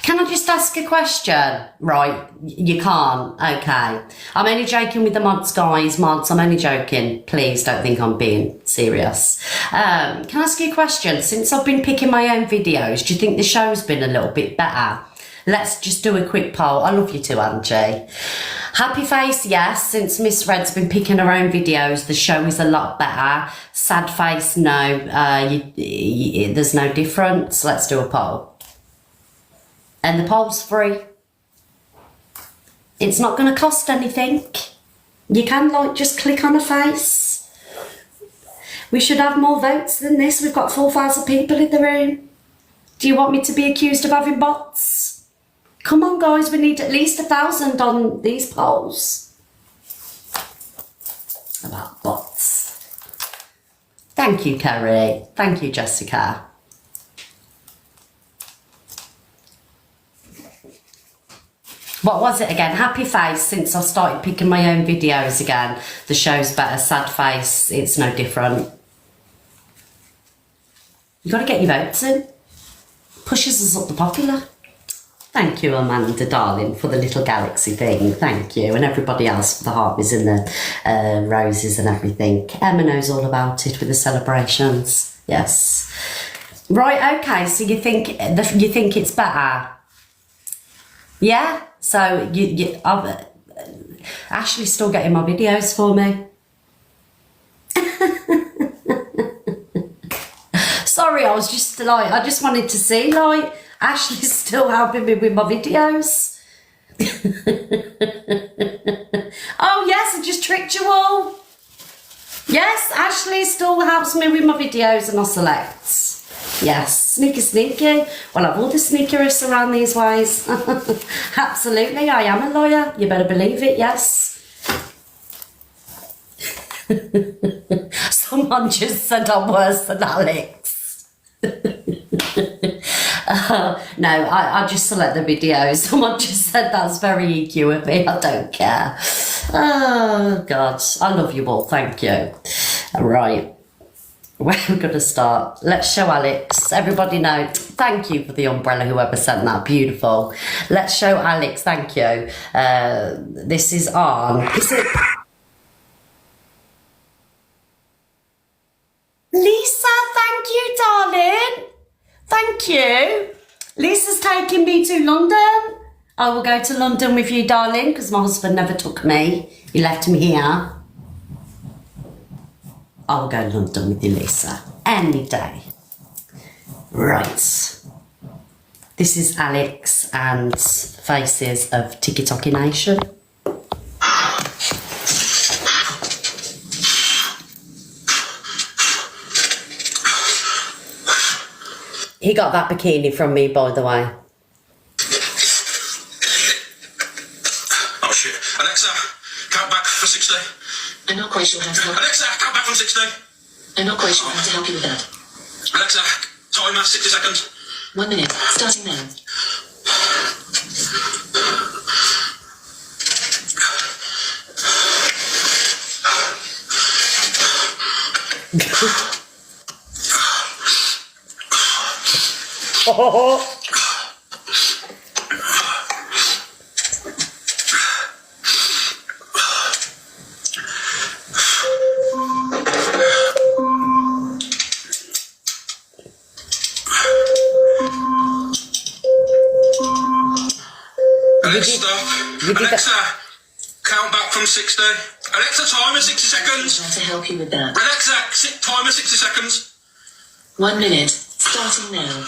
Can I just ask a question? Right, you can't. Okay. I'm only joking with the mods, guys. Mods, I'm only joking. Please don't think I'm being serious. Can I ask you a question? Since I've been picking my own videos, do you think the show's been a little bit better? Let's just do a quick poll. I love you too, Angie. Happy face, yes. Since Miss Red's been picking her own videos, the show is a lot better. Sad face, no. There's no difference. Let's do a poll. And the poll's free. It's not going to cost anything. You can just click on a face. We should have more votes than this. We've got 4,000 people in the room. Do you want me to be accused of having bots? Come on, guys, we need at least 1,000 on these polls. About bots. Thank you, Kerry. Thank you, Jessica. What was it again? Happy face. Since I started picking my own videos again, the show's better. Sad face, it's no different. You got to get your votes in. Pushes us up the popular. Thank you, Amanda, darling, for the little galaxy thing. Thank you. And everybody else for the hearties and the roses and everything. Emma knows all about it with the celebrations. Yes. Right, okay, so you think it's better? Yeah? So Ashley's still getting my videos for me. Sorry, I was just I just wanted to see Ashley's still helping me with my videos. Oh yes, I just tricked you all. Yes, Ashley still helps me with my videos and I select. Yes, sneaky. Well, I've all the sneakerous around these ways. Absolutely, I am a lawyer. You better believe it, yes. Someone just said I'm worse than Alex. No, I just select the videos. Someone just said that's very EQ of me. I don't care. Oh, God. I love you all. Thank you. All right. Where we're going to start. Let's show Alex. Everybody know. Thank you for the umbrella, whoever sent that. Beautiful. Let's show Alex. Thank you. This is on. Is it? Lisa, thank you, darling. Thank you. Lisa's taking me to London. I will go to London with you, darling, because my husband never took me. He left me here. I will go to London with you, Lisa. Any day. Right. This is Alex and Faces of TikTok Nation. He got that bikini from me, by the way. Oh shit. Alexa, count back for 60. I'm not quite sure how to help. Alexa, count back from 60. I'm not quite sure how to help you with that. Alexa, timer 60 seconds. 1 minute, starting now. Oh. Alexa, stop. Alexa, count back from 60. Alexa, timer 60 seconds. How to help you with that. Alexa, timer 60 seconds. 1 minute, starting now.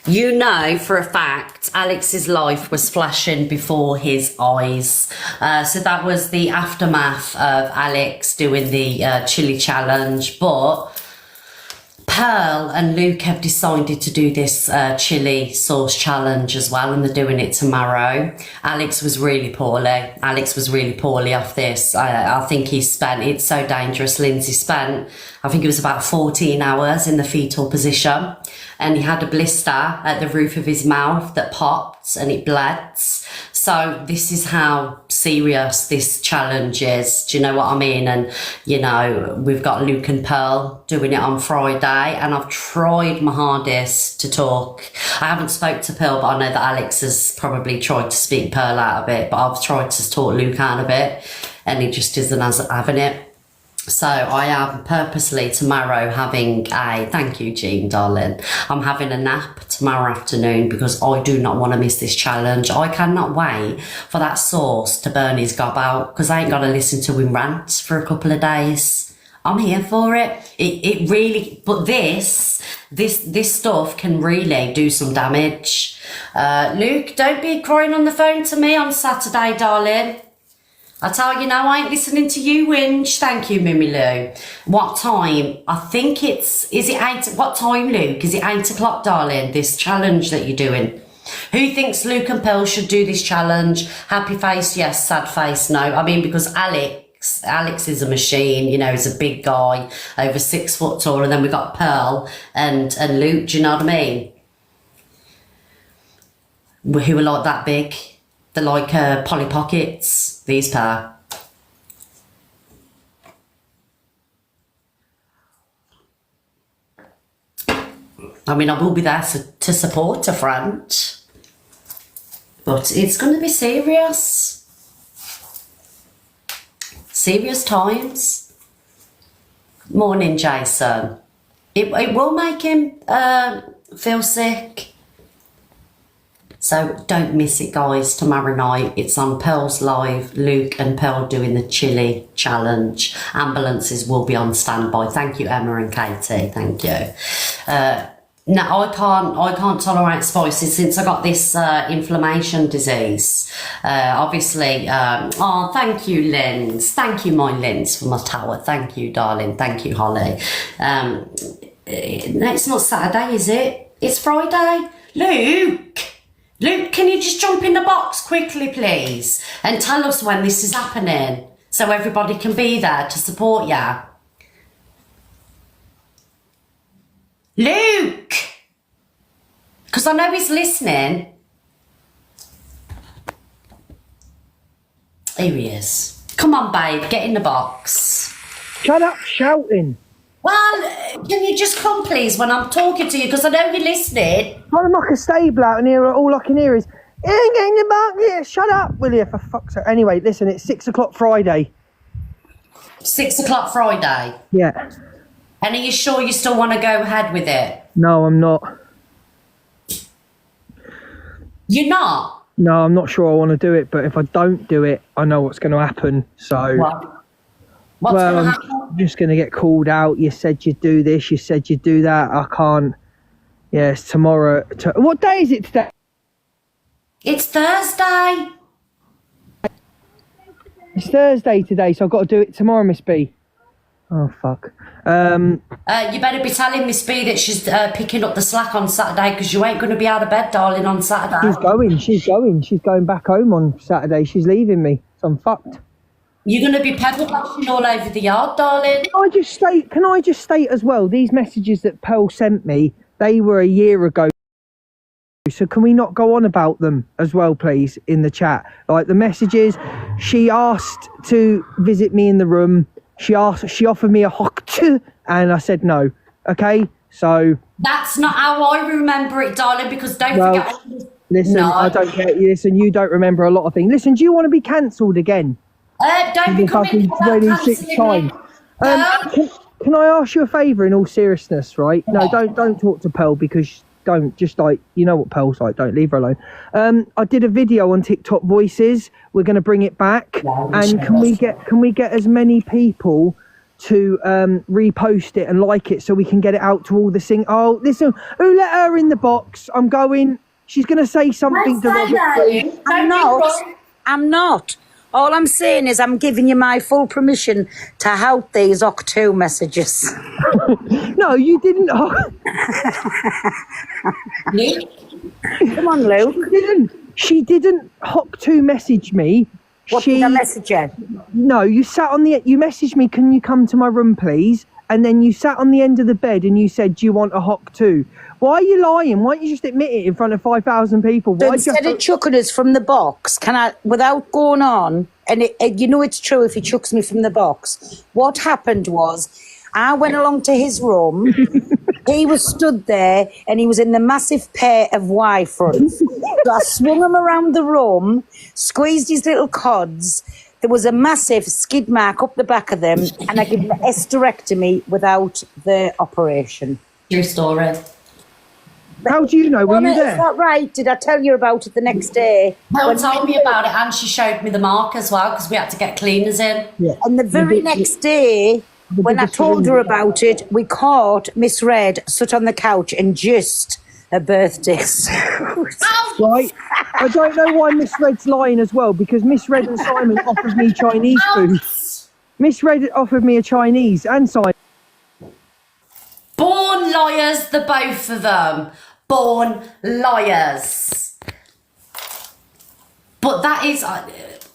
You know for a fact Alex's life was flashing before his eyes. So that was the aftermath of Alex doing the chili challenge. But Pearl and Luke have decided to do this chili sauce challenge as well, and they're doing it tomorrow. Alex was really poorly off this. I think he spent, it's so dangerous, Lindsay spent, I think it was about 14 hours in the fetal position, and he had a blister at the roof of his mouth that popped and it bled. So this is how serious this challenge is. Do you know what I mean? And, you know, we've got Luke and Pearl doing it on Friday, and I've tried my hardest to talk. I haven't spoke to Pearl, but I know that Alex has probably tried to speak Pearl out of it, but I've tried to talk Luke out of it, and he just isn't having it. So I am purposely tomorrow having thank you, Jean, darling. I'm having a nap tomorrow afternoon because I do not want to miss this challenge. I cannot wait for that sauce to burn his gob out because I ain't got to listen to him rant for a couple of days. I'm here for it. It really, but this stuff can really do some damage. Luke, don't be crying on the phone to me on Saturday, darling. I tell you now, I ain't listening to you whinge. Thank you, Mimi Lou. What time? I think is it 8? What time, Luke? Is it 8 o'clock, darling? This challenge that you're doing. Who thinks Luke and Pearl should do this challenge? Happy face, yes. Sad face, no. I mean, because Alex is a machine, you know, he's a big guy, over 6 foot tall, and then we've got Pearl and Luke, do you know what I mean? Who are like that big. They're like Polly Pockets, these pair. I mean, I will be there to support a friend. But it's going to be serious. Serious times. Morning, Jason. It will make him feel sick. So don't miss it, guys. Tomorrow night, it's on Pearl's Live. Luke and Pearl doing the chili challenge. Ambulances will be on standby. Thank you, Emma and Katie. Thank you. No, I can't tolerate spicy since I got this inflammation disease. Obviously, oh, thank you, Linz. Thank you, my Linz, for my tower. Thank you, darling. Thank you, Holly. No, it's not Saturday, is it? It's Friday. Luke, can you just jump in the box quickly, please? And tell us when this is happening so everybody can be there to support you. Luke! Because I know he's listening. Here he is. Come on, babe, get in the box. Shut up shouting. Well, can you just come, please, when I'm talking to you? Because I know you're listening. I'm like a stable out in here. All I can hear is, get in the box here. Shut up, will you, for fuck's sake. Anyway, listen, it's 6 o'clock Friday. 6 o'clock Friday? Yeah. And are you sure you still want to go ahead with it? No, I'm not. You're not? No, I'm not sure I want to do it, but if I don't do it, I know what's going to happen, so... What's well, going to I'm happen? just going to get called out. You said you'd do this, you said you'd do that. I can't... Yeah, it's tomorrow. What day is it today? It's Thursday. It's Thursday today, so I've got to do it tomorrow, Miss B. Oh, fuck. You better be telling Miss B that she's picking up the slack on Saturday because you ain't going to be out of bed, darling, on Saturday. She's going back home on Saturday. She's leaving me, so I'm fucked. You're going to be pebble bashing all over the yard, darling. Can I just state as well, these messages that Pearl sent me, they were a year ago. So can we not go on about them as well, please, in the chat? Like the messages, she asked to visit me in the room. She offered me a hock, and I said no. Okay, so that's not how I remember it, darling. Because don't forget. Listen, no. I don't get you. Listen, you don't remember a lot of things. Listen, do you want to be cancelled again? Don't be coming for that 26 times. Can I ask you a favour? In all seriousness, right? No, don't talk to Pearl because don't. Just like you know what Pearl's like. Don't leave her alone. I did a video on TikTok Voices. We're going to bring it back, and can we get as many people to repost it and like it so we can get it out to all the sing. Oh, listen, who let her in the box? I'm going. She's going to say something to Robert. I'm not. All I'm saying is I'm giving you my full permission to help these OC2 messages. No, you didn't. Come on, Luke. She didn't HOC2 message me. What did I message you? No, you sat on the... You messaged me, can you come to my room, please? and then you sat on the end of the bed and you said, do you want a hock too? Why are you lying? Why don't you just admit it in front of 5,000 people? So Why instead of chucking us from the box, can I, without going on, and you know it's true if he chucks me from the box, what happened was I went along to his room, he was stood there and he was in the massive pair of Y fronts. So I swung him around the room, squeezed his little cods. There was a massive skid mark up the back of them, and I gave him a hysterectomy without the operation. True story. How do you know? Were you Is there? that right? Did I tell you about it the next day? Mel told me about it, and she showed me the mark as well, because we had to get cleaners in. Yeah. And the very next day, when I told her about it, we caught Miss Red sat on the couch and just her birthday. Right? I don't know why Miss Red's lying as well, because Miss Red and Simon offered me Chinese food. Miss Red offered me a Chinese and Simon. Born liars, the both of them. Born liars. But that is...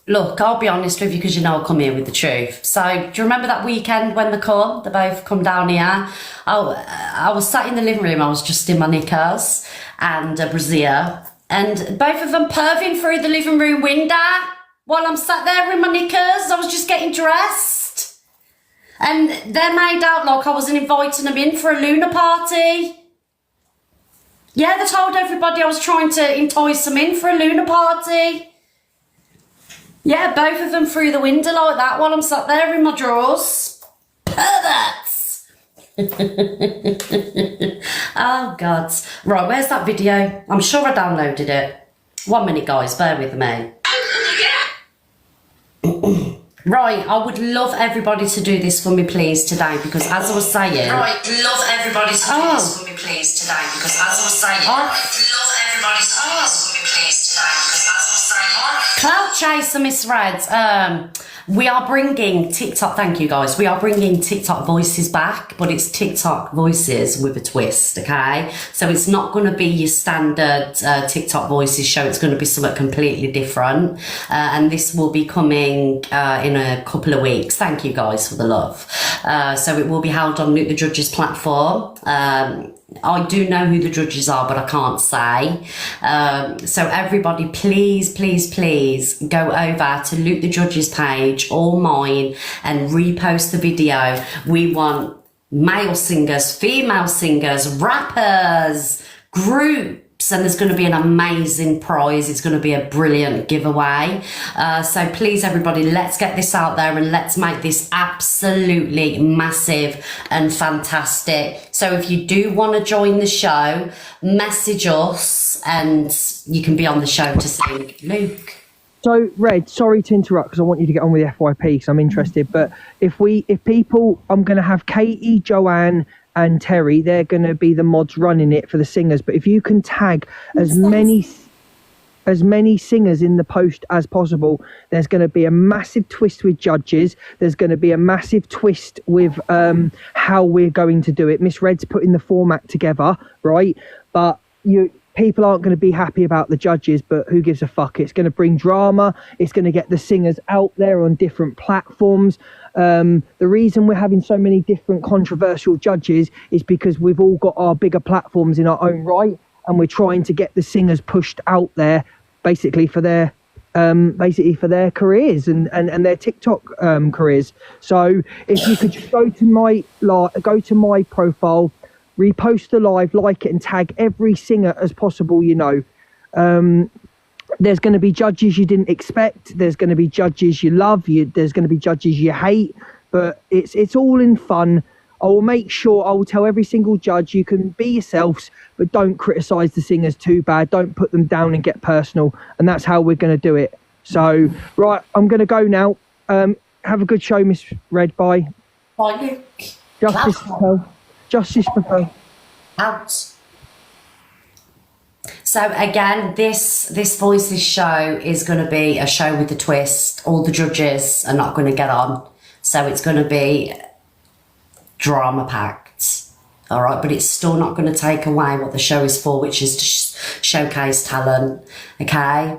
look, I'll be honest with you, because you know I'll come here with the truth. So, do you remember that weekend when they both come down here? I was sat in the living room, I was just in my knickers and a brassiere, and both of them perving through the living room window while I'm sat there in my knickers. I was just getting dressed. And they made out like I wasn't inviting them in for a Luna party. Yeah, they told everybody I was trying to entice them in for a Luna party. Yeah, both of them through the window like that while I'm sat there in my drawers. Perverts! Oh, God. Right, where's that video? I'm sure I downloaded it. 1 minute, guys, bear with me. Right, I would love everybody to do this for me, please, today, because as I was saying... Right, love everybody to do this for me, please, today, because as I was saying... love everybody to do this for me, please, today, because as I was saying... Cloud Chaser, Miss Red, we are bringing TikTok... Thank you, guys. We are bringing TikTok voices back, but it's TikTok voices with a twist, okay? So it's not going to be your standard TikTok voices show. It's going to be something completely different. And this will be coming in a couple of weeks. Thank you, guys, for the love. So it will be held on Luke the Judge's platform. I do know who the judges are, but I can't say. So everybody, please, please, please go over to Luke the Judge's page or mine and repost the video. We want male singers, female singers, rappers, groups, and there's going to be an amazing prize. It's going to be a brilliant giveaway. So please, everybody, let's get this out there and let's make this absolutely massive and fantastic. So if you do want to join the show, message us and you can be on the show to sing. Luke. So, Red, sorry to interrupt because I want you to get on with the FYP because I'm interested. But if people, I'm going to have Katie, Joanne, and Terry. They're going to be the mods running it for the singers. But if you can tag as many singers in the post as possible, there's going to be a massive twist with judges. There's going to be a massive twist with how we're going to do it. Miss Red's putting the format together, right? But people aren't going to be happy about the judges, but who gives a fuck? It's going to bring drama. It's going to get the singers out there on different platforms. The reason we're having so many different controversial judges is because we've all got our bigger platforms in our own right, and we're trying to get the singers pushed out there basically for their careers and their TikTok careers. So if you could just go to my profile, repost the live, like it, and tag every singer as possible. There's going to be judges you didn't expect. There's going to be judges you love. There's going to be judges you hate. But it's all in fun. I will tell every single judge, you can be yourselves, but don't criticise the singers too bad. Don't put them down and get personal. And that's how we're going to do it. So, right, I'm going to go now. Have a good show, Miss Red. Bye. Bye, Luke. Justice for Pearl. Justice for Pearl. Out. So again, this Voices show is going to be a show with a twist. All the judges are not going to get on. So it's going to be drama packed. All right, but it's still not going to take away what the show is for, which is to showcase talent. Okay.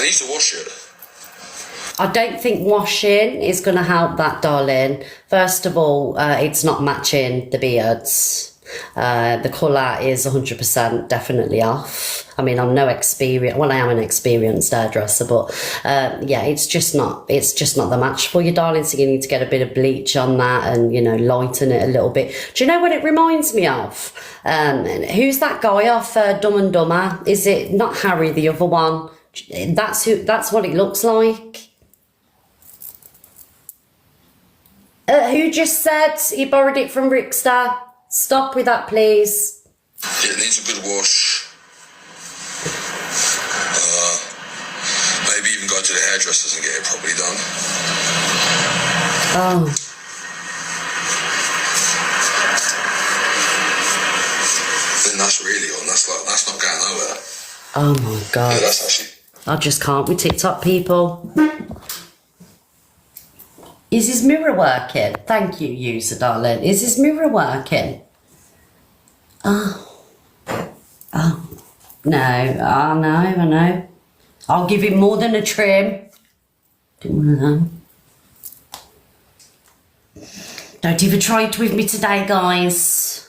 I need to wash it. I don't think washing is going to help that, darling. First of all, it's not matching the beards. The colour is 100% definitely off. I mean, I'm no experience. Well, I am an experienced hairdresser, but yeah, it's just not the match for you, darling. So you need to get a bit of bleach on that and, you know, lighten it a little bit. Do you know what it reminds me of? Who's that guy off Dumb and Dumber? Is it not Harry, the other one? That's what it looks like. Who just said he borrowed it from Rickster? Stop with that, please. It needs a good wash. Maybe even go to the hairdressers and get it properly done. Oh. Then that's really on. That's not going nowhere. Oh my God. Yeah, that's actually. I just can't with TikTok people. Is his mirror working? Thank you, user darling. Is his mirror working? Oh. No. I know. I'll give him more than a trim. Do one of them. Don't even try it with me today, guys.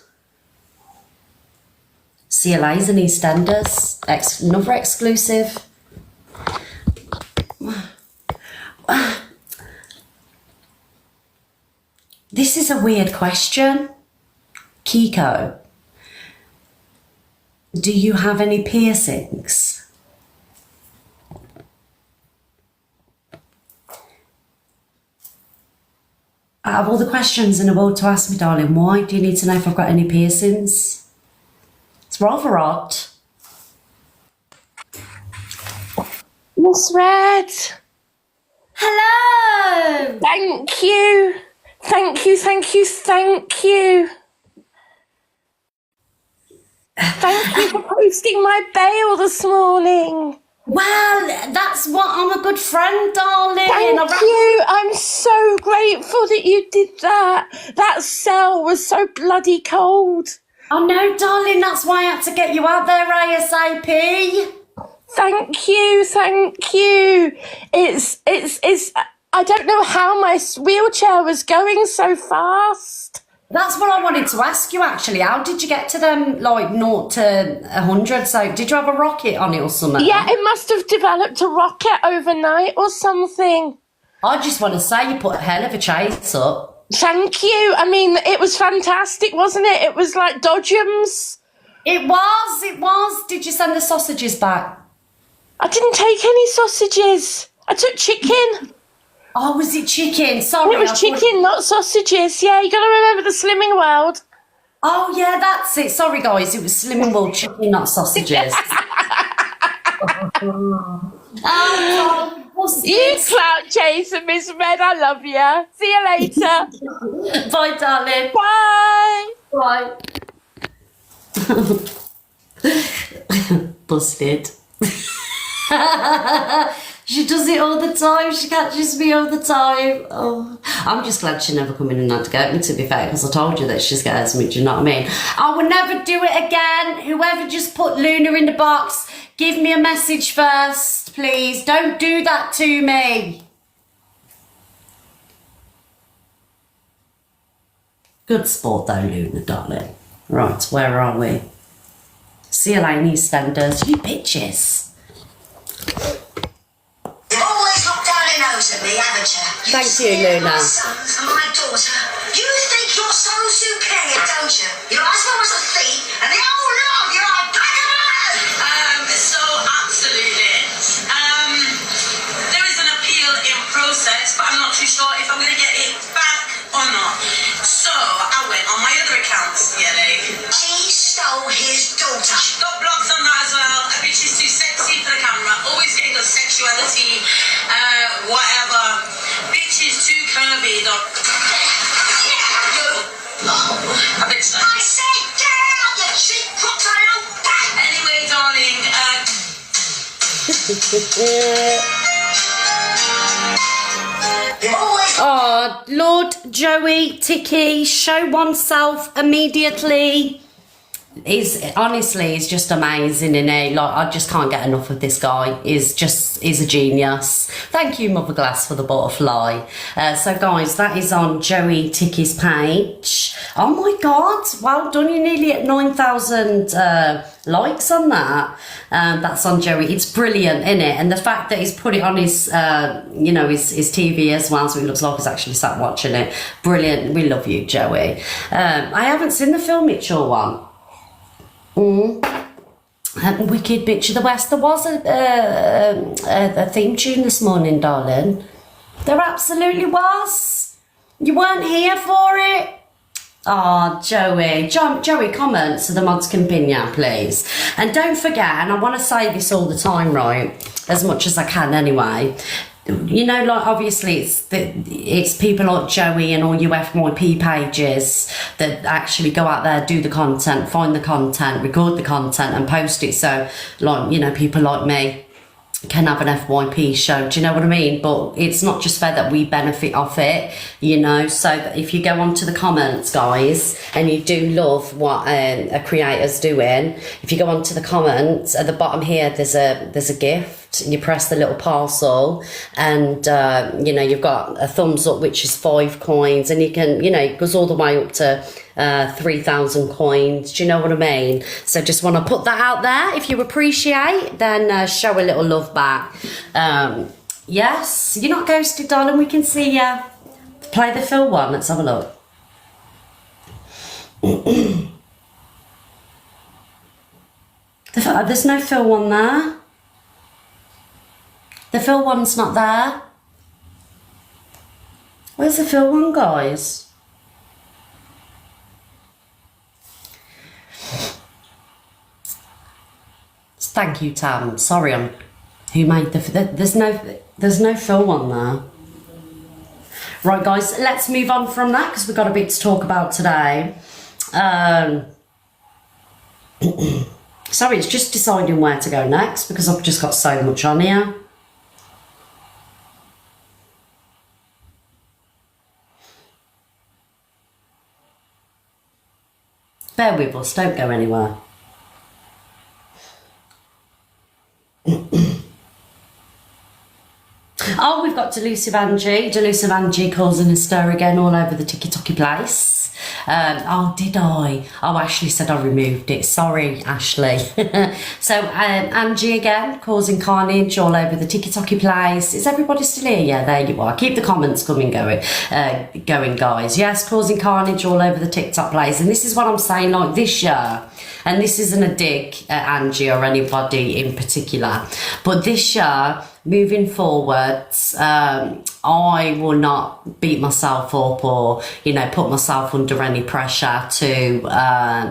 CLA's and EastEnders. Another exclusive. This is a weird question. Kiko, do you have any piercings? Out of all the questions in the world to ask me, darling, why do you need to know if I've got any piercings? It's rather odd. Miss Red. Hello! Thank you. Thank you. Thank you for posting my bail this morning. Well, that's what I'm a good friend, darling. Thank you. I'm so grateful that you did that. That cell was so bloody cold. Oh no, darling, that's why I had to get you out there ASAP. Thank you. It's I don't know how my wheelchair was going so fast. That's what I wanted to ask you, actually. How did you get to them, like, 0 to 100? So, did you have a rocket on it or something? Yeah, it must have developed a rocket overnight or something. I just want to say you put a hell of a chase up. Thank you. I mean, it was fantastic, wasn't it? It was like dodgems. It was. Did you send the sausages back? I didn't take any sausages. I took chicken. Oh, was it chicken? Sorry. It was chicken, not sausages. Yeah, you got to remember the Slimming World. Oh, yeah, that's it. Sorry, guys. It was Slimming World chicken, not sausages. Oh, what's You this? clout chaser, Miss Red. I love you. See you later. Bye, darling. Bye. Bye. Busted. She does it all the time. She catches me all the time. Oh, I'm just glad she never come in and had to get me, to be fair, because I told you that she scares me. Do you know what I mean? I will never do it again. Whoever just put Luna in the box, give me a message first, please. Don't do that to me. Good sport though, Luna, darling. Right, where are we? See you later, EastEnders. You bitches. You've always looked down your nose at me, haven't you? Thank you, Luna. My sons and my daughter. You think you're so superior, don't you? Your husband was a thief, and the whole lot of you are buggered. So absolutely. There is an appeal in process, but I'm not too sure if I'm going to get it back or not. So I went on my other accounts the other day. He stole his daughter. Got blogs on that as well. A bitch is too sexy for the camera. Always getting the sexuality, whatever. Bitch is too curvy. I bet so. I said, get out, you cheap crooks, I don't back. Anyway, darling, You've always Oh, Lord Joey, Tiki, show oneself immediately. he's just amazing, isn't he? Like, I just can't get enough of this guy. He's a genius. Thank you, Mother Glass, for the butterfly. So guys, that is on Joey Ticky's page. Oh my god, well done, you're nearly at 9,000 likes on that. That's on Joey. It's brilliant, isn't it? And the fact that he's put it on his his TV as well, so it looks like he's actually sat watching it. Brilliant. We love you, Joey. I haven't seen the Phil Mitchell one. Wicked Bitch of the West. There was a theme tune this morning, darling. There absolutely was. You weren't here for it. Oh, Joey, comment so the mods can pin you, please. And don't forget, and I want to say this all the time, right, as much as I can anyway, you know, like, obviously it's people like Joey and all you FYP pages that actually go out there, do the content, find the content, record the content and post it, so, like, you know, people like me can have an FYP show, do you know what I mean? But it's not just fair that we benefit off it, you know. So if you go onto the comments, guys, and you do love what a creator's doing, if you go onto the comments at the bottom here, there's a gift. You press the little parcel, and you know, you've got a thumbs up, which is 5 coins, and you can, you know, it goes all the way up to 3,000 coins. Do you know what I mean? So just want to put that out there. If you appreciate, then show a little love back. Yes, you're not ghosted, darling. We can see you. Play the Phil one. Let's have a look. There's no Phil one there. The Phil one's not there. Where's the Phil one, guys? Thank you, Tam. Sorry, who made there's no Phil one there. Right, guys, let's move on from that because we've got a bit to talk about today. Sorry, it's just deciding where to go next because I've just got so much on here. Bear with us, don't go anywhere. Oh, we've got Delusive Angie. Delusive Angie causing a stir again all over the TikToky place. Oh, did I? Oh, Ashley said I removed it. Sorry, Ashley. So, Angie again, causing carnage all over the TikToky place. Is everybody still here? Yeah, there you are. Keep the comments going, guys. Yes, causing carnage all over the TikTok place. And this is what I'm saying, like, this year, and this isn't a dig at Angie or anybody in particular, but this year, moving forwards, I will not beat myself up or, you know, put myself under any pressure to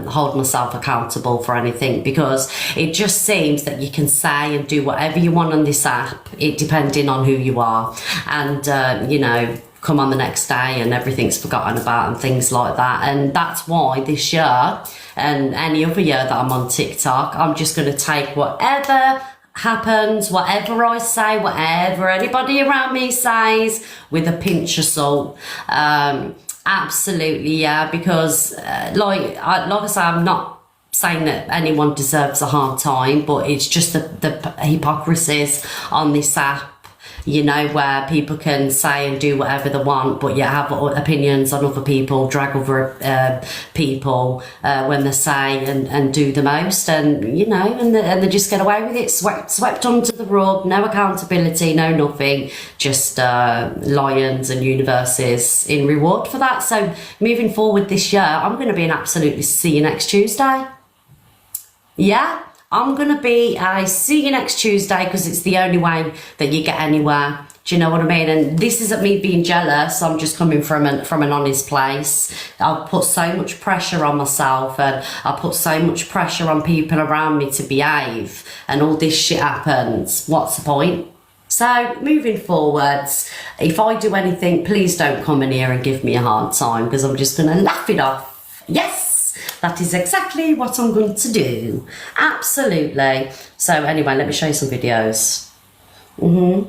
hold myself accountable for anything, because it just seems that you can say and do whatever you want on this app, it depending on who you are, and you know, come on the next day and everything's forgotten about and things like that. And that's why this year and any other year that I'm on TikTok, I'm just going to take whatever happens, whatever I say, whatever anybody around me says, with a pinch of salt. Absolutely, yeah, because like I say, I'm not saying that anyone deserves a hard time, but it's just the hypocrisies on this app, you know, where people can say and do whatever they want, but yet have opinions on other people, drag over people when they say and do the most, and you know, and they just get away with it, swept under the rug, no accountability, no nothing, just lions and universes in reward for that. So moving forward this year, I'm going to be an absolutely see you next Tuesday. Yeah, I'm going to be a see you next Tuesday, because it's the only way that you get anywhere. Do you know what I mean? And this isn't me being jealous. I'm just coming from an honest place. I've put so much pressure on myself, and I put so much pressure on people around me to behave, and all this shit happens. What's the point? So moving forwards, if I do anything, please don't come in here and give me a hard time, because I'm just going to laugh it off. Yes! That is exactly what I'm going to do. Absolutely. So anyway, let me show you some videos. Why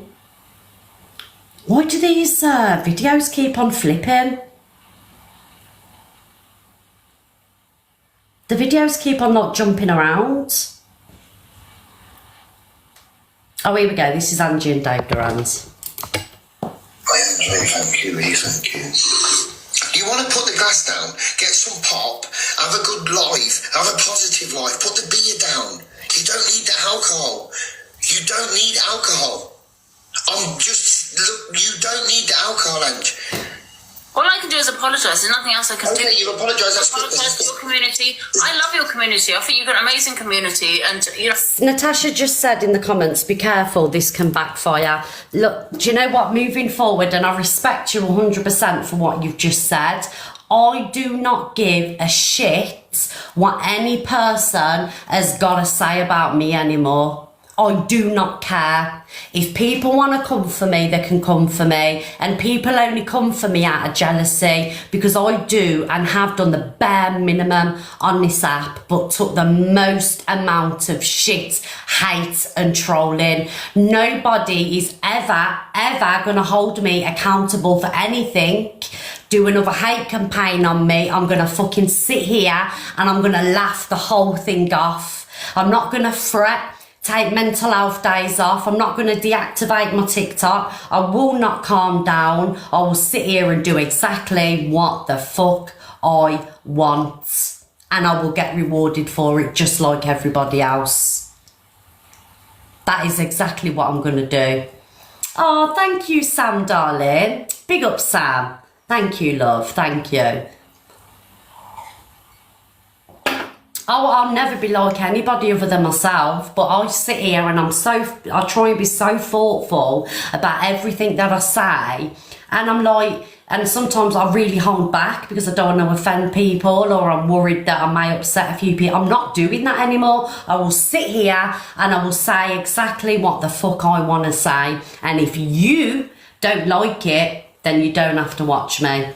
do these videos keep on flipping? The videos keep on not jumping around. Oh, here we go. This is Angie and Dave Durant. I enjoy, thank you, Lee, thank you. You want to put the glass down, get some pop, have a good life, have a positive life, put the beer down. You don't need the alcohol. You don't need alcohol. Look, you don't need the alcohol, Ange. All I can do is apologise. There's nothing else I can do. Okay, you apologise. That's good. Apologise to your community. I love your community. I think you've got an amazing community, and you know. Natasha just said in the comments, be careful, this can backfire. Look, do you know what? Moving forward, and I respect you 100% for what you've just said, I do not give a shit what any person has got to say about me anymore. I do not care. If people want to come for me, they can come for me. And people only come for me out of jealousy, because I do and have done the bare minimum on this app, but took the most amount of shit, hate and trolling. Nobody is ever going to hold me accountable for anything. Do another hate campaign on me, I'm going to fucking sit here and I'm going to laugh the whole thing off. I'm not going to fret. Take mental health days off. I'm not going to deactivate my TikTok. I will not calm down. I will sit here and do exactly what the fuck I want. And I will get rewarded for it just like everybody else. That is exactly what I'm going to do. Oh, thank you, Sam, darling. Big up, Sam. Thank you, love. Thank you. I'll never be like anybody other than myself, but I sit here and I try and be so thoughtful about everything that I say, and I'm like, and sometimes I really hold back because I don't want to offend people, or I'm worried that I may upset a few people. I'm not doing that anymore. I will sit here and I will say exactly what the fuck I want to say, and if you don't like it, then you don't have to watch me.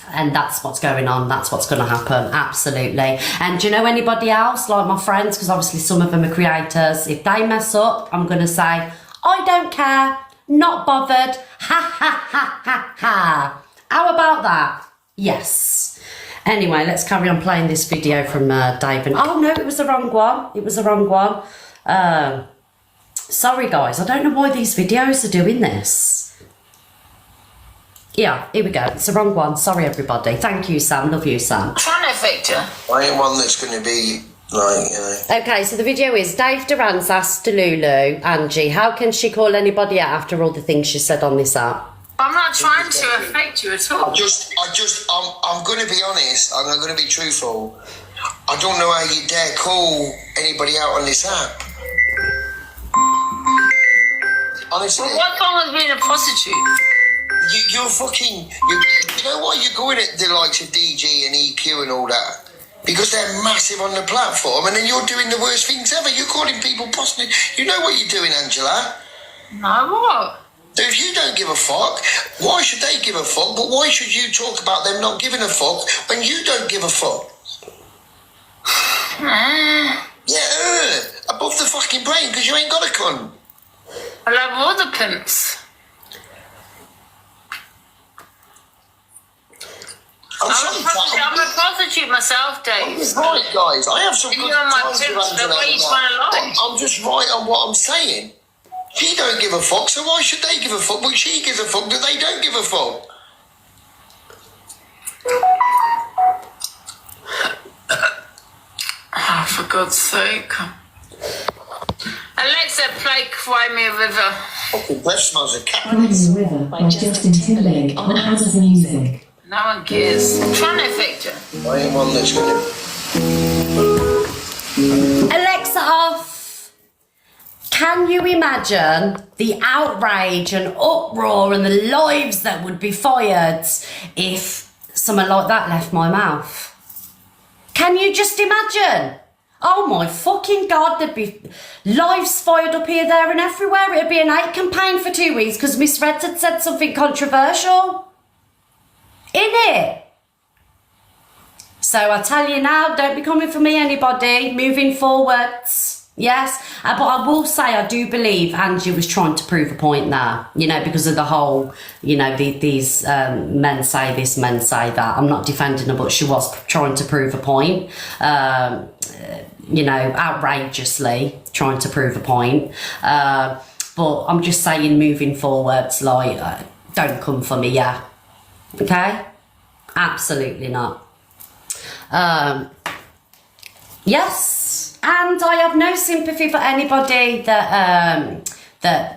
And that's what's going on. That's what's going to happen. Absolutely. And do you know anybody else, like my friends, because obviously some of them are creators, if they mess up, I'm going to say, I don't care. Not bothered. Ha, ha, ha, ha, ha. How about that? Yes. Anyway, let's carry on playing this video from Dave. And oh, no, it was the wrong one. It was the wrong one. Sorry, guys. I don't know why these videos are doing this. Yeah, here we go. It's the wrong one. Sorry, everybody. Thank you, Sam. Love you, Sam. Trying to affect you. I ain't one that's going to be like, you know. Okay, so the video is Dave Durant's asked Delulu, Angie, how can she call anybody out after all the things she said on this app? I'm not trying to affect you at all. I'm going to be honest. I'm going to be truthful. I don't know how you dare call anybody out on this app. Honestly. Well, what's wrong with being a prostitute? You're fucking... You know why you're going at the likes of DG and EQ and all that? Because they're massive on the platform, and then you're doing the worst things ever. You're calling people prostitutes. You know what you're doing, Angela? No, what? So if you don't give a fuck, why should they give a fuck? But why should you talk about them not giving a fuck when you don't give a fuck? Yeah, above the fucking brain, because you ain't got a cunt. I love all the pimps. I'm a prostitute myself, Dave. Right, guys, I have some good You're my times with pimps, Angela. but what are you trying to lie? I'm just right on what I'm saying. She don't give a fuck, so why should they give a fuck? Well, she gives a fuck that they don't give a fuck. Oh, for God's sake. Alexa, play Cry Me a River. Fucking breath smells of cat. Cry Me a River by Justin Timberlake on Amazon Music. No one cares. I'm trying to affect you. I ain't one that's going to... Alexa off. Can you imagine the outrage and uproar and the lives that would be fired if something like that left my mouth? Can you just imagine? Oh my fucking God, there'd be lives fired up here, there and everywhere. It'd be an hate campaign for 2 weeks because Miss Red had said something controversial. In it. So I tell you now, don't be coming for me, anybody. Moving forwards. Yes, but I will say I do believe Angie was trying to prove a point there, you know, because of the whole, you know, these men say this, men say that. I'm not defending her, but she was trying to prove a point, you know, outrageously trying to prove a point. But I'm just saying, moving forwards, like, don't come for me, yeah. Okay? Absolutely not. Yes, and I have no sympathy for anybody that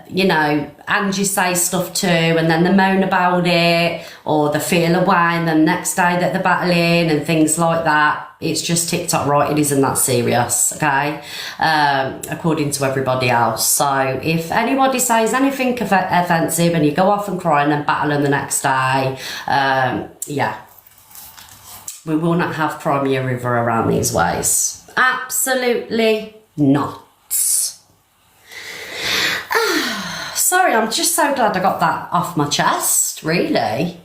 you know, Angie says stuff to and then they moan about it, or they feel away and then the next day that they're battling and things like that. It's just TikTok, right? It isn't that serious, okay? According to everybody else. So if anybody says anything offensive and you go off and cry and then battle them the next day, yeah. We will not have Crimea River around these ways. Absolutely not. Sorry, I'm just so glad I got that off my chest, really.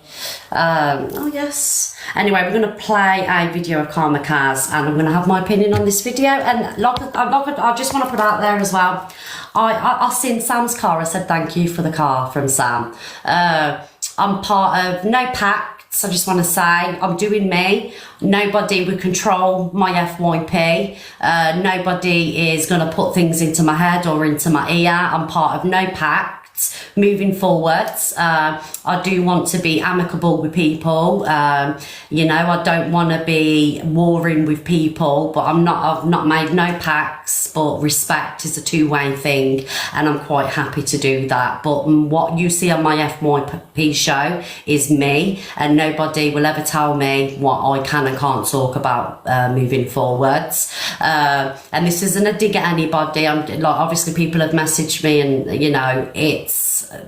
Oh, yes. Anyway, we're going to play a video of Karma Kaz and I'm going to have my opinion on this video. And I just want to put out there as well, I seen Sam's car. I said thank you for the car from Sam. I'm part of No Pact. I just want to say I'm doing me. Nobody will control my FYP. Nobody is going to put things into my head or into my ear. I'm part of No Pact. Moving forwards, I do want to be amicable with people. You know, I don't want to be warring with people, but I've not made no pacts, but respect is a two-way thing and I'm quite happy to do that. But what you see on my FYP show is me, and nobody will ever tell me what I can and can't talk about moving forwards. And this isn't a dig at anybody. I'm like, obviously people have messaged me and, you know, it's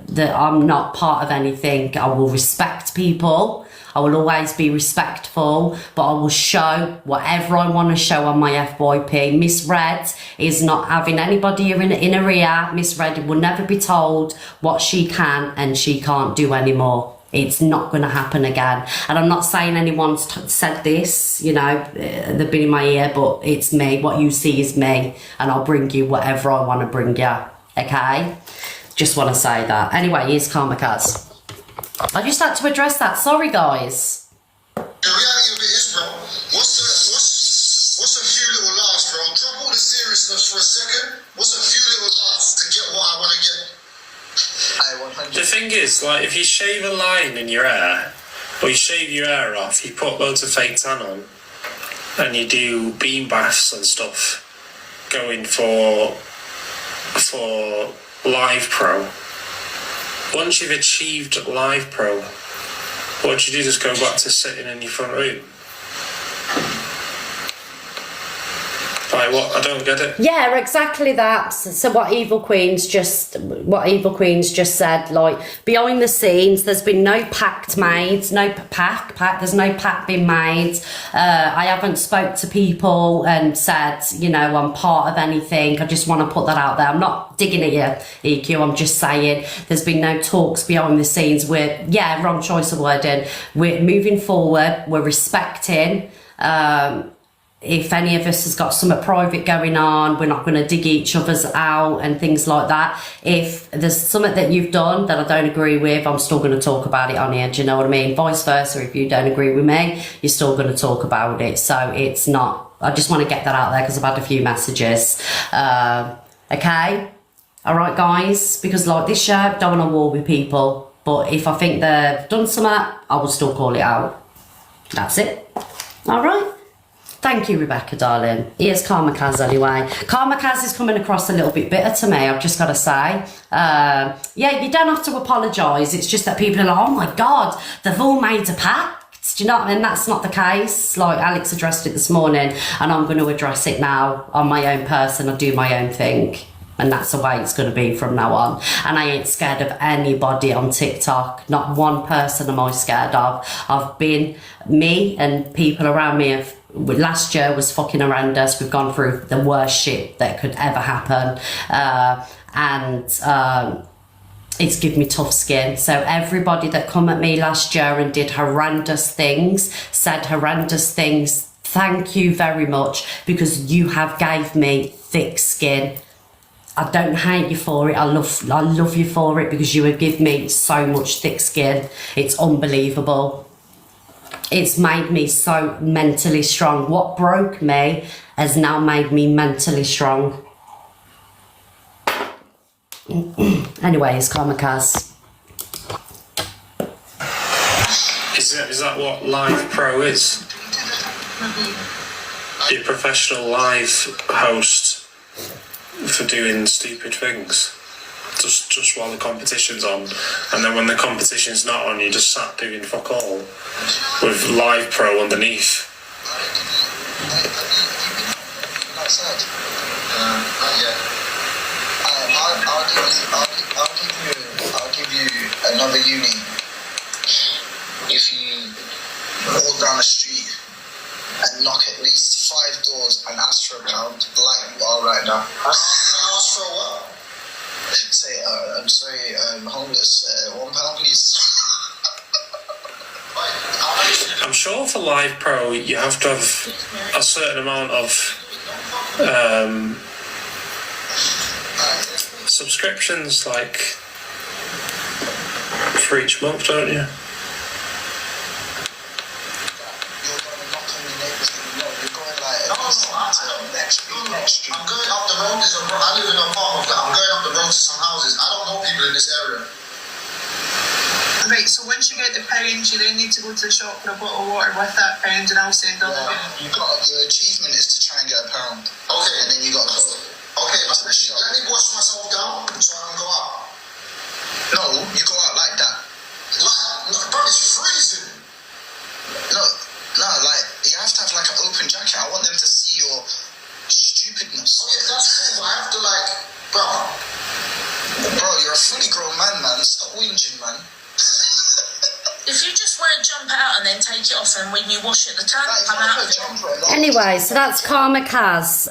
that I'm not part of anything. I will respect people. I will always be respectful, but I will show whatever I want to show on my FYP. Miss Red is not having anybody in her ear. Miss Red will never be told what she can and she can't do anymore. It's not going to happen again. And I'm not saying anyone's said this, you know, they've been in my ear, but it's me. What you see is me, and I'll bring you whatever I want to bring you, okay? Just want to say that. Anyway, here's Karma Kaz. I just had to address that. Sorry, guys. The reality of it is, bro, what's a few little laughs, bro? Drop all the seriousness for a second. What's a few little laughs to get what I want to get? The thing is, like, if you shave a line in your hair, or you shave your hair off, you put loads of fake tan on, and you do beam baths and stuff, going for Live Pro. Once you've achieved Live Pro, what do you do? Just go back to sitting in your front room? Like, what? I don't get it. Yeah, exactly that. So what Evil Queen's just said, like, behind the scenes, there's been no pact made, there's no pact being made. I haven't spoke to people and said, you know, I'm part of anything. I just want to put that out there. I'm not digging at you, EQ. I'm just saying there's been no talks behind the scenes. Wrong choice of wording. We're moving forward. We're respecting. If any of us has got something private going on, we're not going to dig each other's out and things like that. If there's something that you've done that I don't agree with, I'm still going to talk about it on here. Do you know what I mean? Vice versa, if you don't agree with me, you're still going to talk about it. So it's not, I just want to get that out there because I've had a few messages. Okay? All right, guys? Because like this show, don't want to war with people. But if I think they've done something, I will still call it out. That's it. All right? Thank you, Rebecca, darling. Here's Karma Kaz anyway. Karma Kaz is coming across a little bit bitter to me, I've just got to say. Yeah, you don't have to apologise. It's just that people are like, oh my God, they've all made a pact. Do you know what I mean? That's not the case. Like, Alex addressed it this morning, and I'm going to address it now on my own person. I do my own thing. And that's the way it's going to be from now on. And I ain't scared of anybody on TikTok. Not one person am I scared of. I've been, me and people around me have, last year was fucking horrendous. We've gone through the worst shit that could ever happen. It's given me tough skin. So everybody that come at me last year and did horrendous things, said horrendous things, thank you very much, because you have gave me thick skin. I don't hate you for it. I love you for it, because you have given me so much thick skin. It's unbelievable. It's made me so mentally strong. What broke me has now made me mentally strong. Anyways, Kamikaze. Is that what Live Pro is? You're a professional live host for doing stupid things. Just while the competition's on, and then when the competition's not on, you just sat doing fuck all with Live Pro underneath. I'll give you another uni if you walk down the street and knock at least 5 doors and ask for £1, like you are right now. Ask for what? Say, I'm sorry, homeless, £1, please. I'm sure for Live Pro you have to have a certain amount of subscriptions, like for each month, don't you? I'm going up the road. I live in an apartment. I'm going up the road to some houses. I don't know people in this area. Right, so once you get the pounds, you then need to go to the shop for a bottle of water with that pound, and I'll send all the Your achievement is to try and get £1. Okay. And then you got to go. Okay, but let me wash myself down so I can go out. No, you go out like that. Like, no, bro, it's freezing. No, like, you have to have like an open jacket. I want them to see your stupidness. Oh yeah, that's cool, but I have to like, bro, you're a fully grown man. Stop whinging, man. If you just want to jump out and then take it off, and when you wash it, the tan will come out of it. Anyway, so that's Kamikaze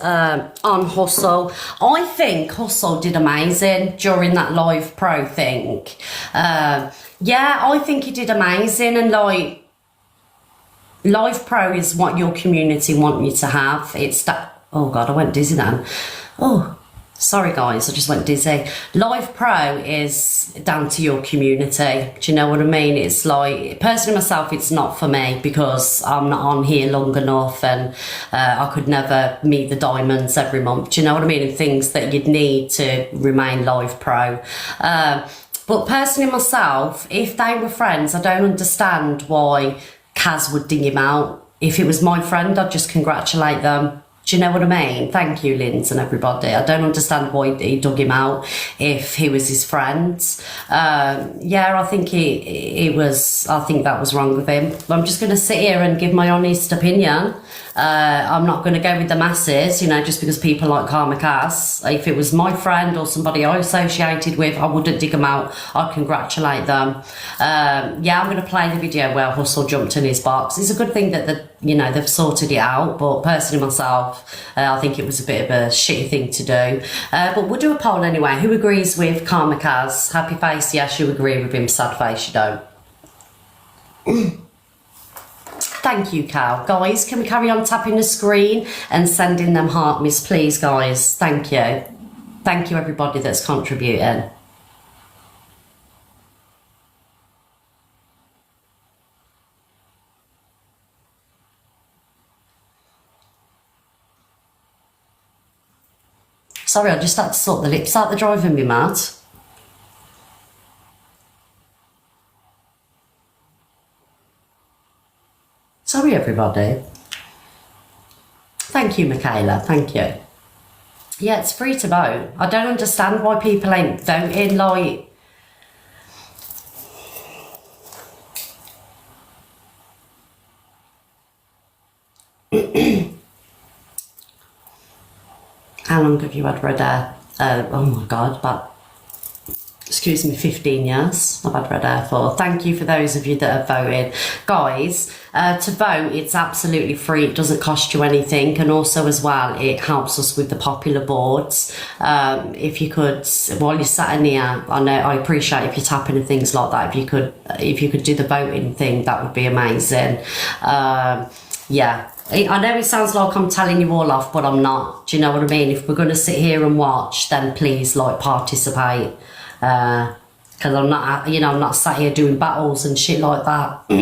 on Hustle. I think Hustle did amazing during that Live Pro thing. Yeah, I think he did amazing, and like, Live Pro is what your community want you to have. It's that. Oh God, I went dizzy then. Oh, sorry guys, I just went dizzy. Live Pro is down to your community. Do you know what I mean? It's like, personally myself, it's not for me, because I'm not on here long enough, and I could never meet the diamonds every month. Do you know what I mean? And things that you'd need to remain Live Pro. But personally myself, if they were friends, I don't understand why Kaz would ding him out. If it was my friend, I'd just congratulate them. Do you know what I mean? Thank you, Linz and everybody. I don't understand why he dug him out if he was his friend. Yeah, I think I think that was wrong with him. I'm just going to sit here and give my honest opinion. I'm not going to go with the masses, you know, just because people like Kamikaze. If it was my friend or somebody I associated with, I wouldn't dig them out. I'd congratulate them. Yeah, I'm going to play the video where Hustle jumped in his box. It's a good thing that they've sorted it out, but personally myself, I think it was a bit of a shitty thing to do. But we'll do a poll anyway. Who agrees with Kamikaze? Happy face, yes, you agree with him. Sad face, you don't. Thank you, Cal. Guys, can we carry on tapping the screen and sending them heart miss, please, guys? Thank you. Thank you, everybody that's contributing. Sorry, I just had to sort the lips out. They're driving me mad. Sorry, everybody. Thank you, Michaela. Thank you. Yeah, it's free to vote. I don't understand why people ain't voting, like... How long have you had red hair? Oh my God, but... Excuse me, 15 years I've had red hair for. Thank you for those of you that have voted. Guys, to vote, it's absolutely free. It doesn't cost you anything. And also as well, it helps us with the popular boards. If you could, while you're sat in here, I appreciate if you're tapping and things like that. If you could do the voting thing, that would be amazing. Yeah, I know it sounds like I'm telling you all off, but I'm not. Do you know what I mean? If we're going to sit here and watch, then please, like, participate. Because I'm not, you know, I'm not sat here doing battles and shit like that. Do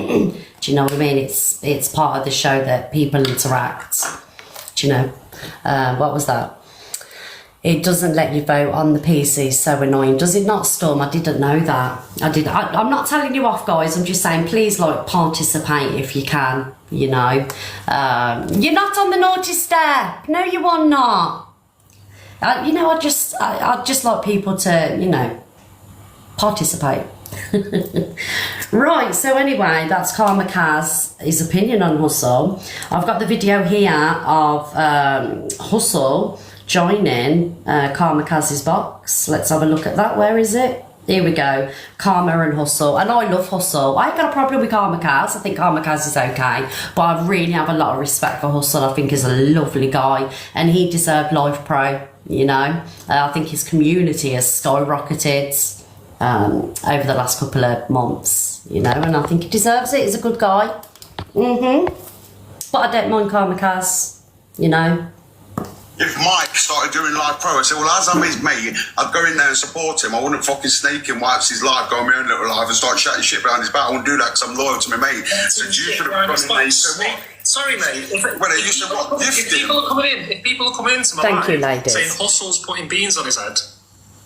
you know what I mean? It's part of the show that people interact. Do you know? What was that? It doesn't let you vote on the PC, so annoying. Does it not, Storm? I didn't know that. I'm not telling you off, guys. I'm just saying, please, like, participate if you can, you know. You're not on the naughty step. No, you are not. You know, I'd just like people to, you know, participate. Right, so anyway, that's Karma Kaz, his opinion on Hustle. I've got the video here of Hustle joining Karma Kaz's box. Let's have a look at that. Where is it? Here we go. Karma and Hustle. And I love Hustle. I ain't got a problem with Karma Kaz. I think Karma Kaz is okay. But I really have a lot of respect for Hustle. I think he's a lovely guy. And he deserved Life Pro, you know. I think his community has skyrocketed over the last couple of months, you know. And I think he deserves it. He's a good guy. But I don't mind Karma Kaz, you know. If Mike started doing Live Pro, I said, well, as I'm his mate, I'd go in there and support him. I wouldn't fucking snake him whilst he's live, go on my own little live and start chatting shit behind his back. I wouldn't do that because I'm loyal to my mate. So you should have gone in there. You said, what? Sorry, mate. Well, you said, what? If people are coming into my life saying Hustle's putting beans on his head,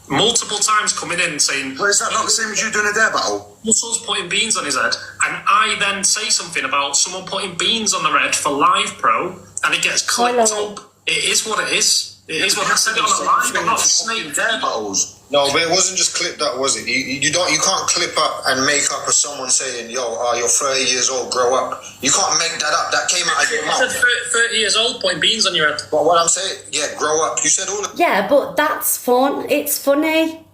multiple times coming in saying... Well, is that not the same as you doing a dare battle? Hustle's putting beans on his head, and I then say something about someone putting beans on their head for Live Pro, and it gets clicked up. It is what it is. It is what I said it on the live. I'm not snake dare battles. No, but it wasn't just clipped up, was it? You can't clip up and make up of someone saying, yo, you're 30 years old, grow up. You can't make that up. That came out of your mouth. I said 30 years old, putting beans on your head. But what I'm saying, yeah, grow up. You said all of... Yeah, but that's fun. It's funny.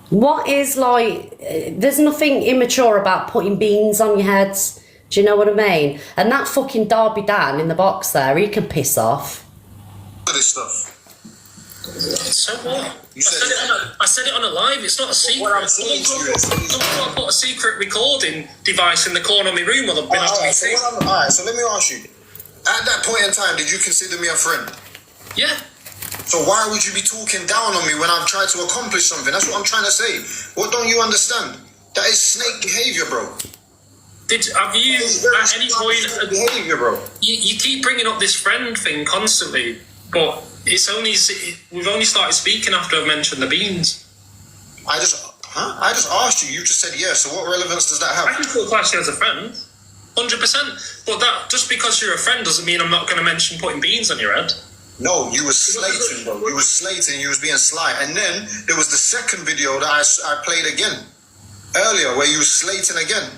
What is, like, there's nothing immature about putting beans on your heads. Do you know what I mean? And that fucking Darby Dan in the box there, he can piss off. This stuff. So what? I said it on a live. It's not a secret. What I'm saying to you is... Someone put a secret recording device in the corner of my room while I've been after me tea. Alright, so let me ask you. At that point in time, did you consider me a friend? Yeah. So why would you be talking down on me when I've tried to accomplish something? That's what I'm trying to say. What don't you understand? That is snake behavior, bro. Have you at any point... behavior, bro. You keep bringing up this friend thing constantly, but it's only... We've only started speaking after I've mentioned the beans. I just asked you. You just said yes. So what relevance does that have? I can still class you as a friend. 100%. But that just because you're a friend doesn't mean I'm not going to mention putting beans on your head. No, you were slating, bro. You were slating. You was being sly. And then there was the second video that I played again earlier where you were slating again.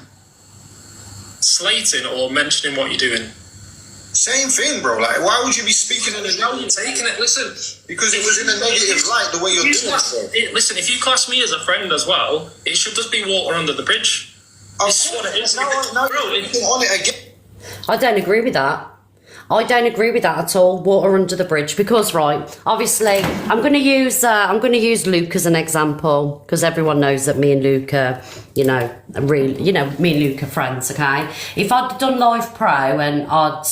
Slating or mentioning what you're doing? Same thing, bro. Like, why would you be speaking in a How you're taking it? Listen, because it was in a negative light the way you're doing it. Listen, if you class me as a friend as well, it should just be water under the bridge. This is what it is. On it again. I don't agree with that. I don't agree with that at all. Water under the bridge, because right, obviously, I'm going to use Luke as an example because everyone knows that me and Luke are, you know, me and Luke are friends. Okay, if I'd done Live Pro and I'd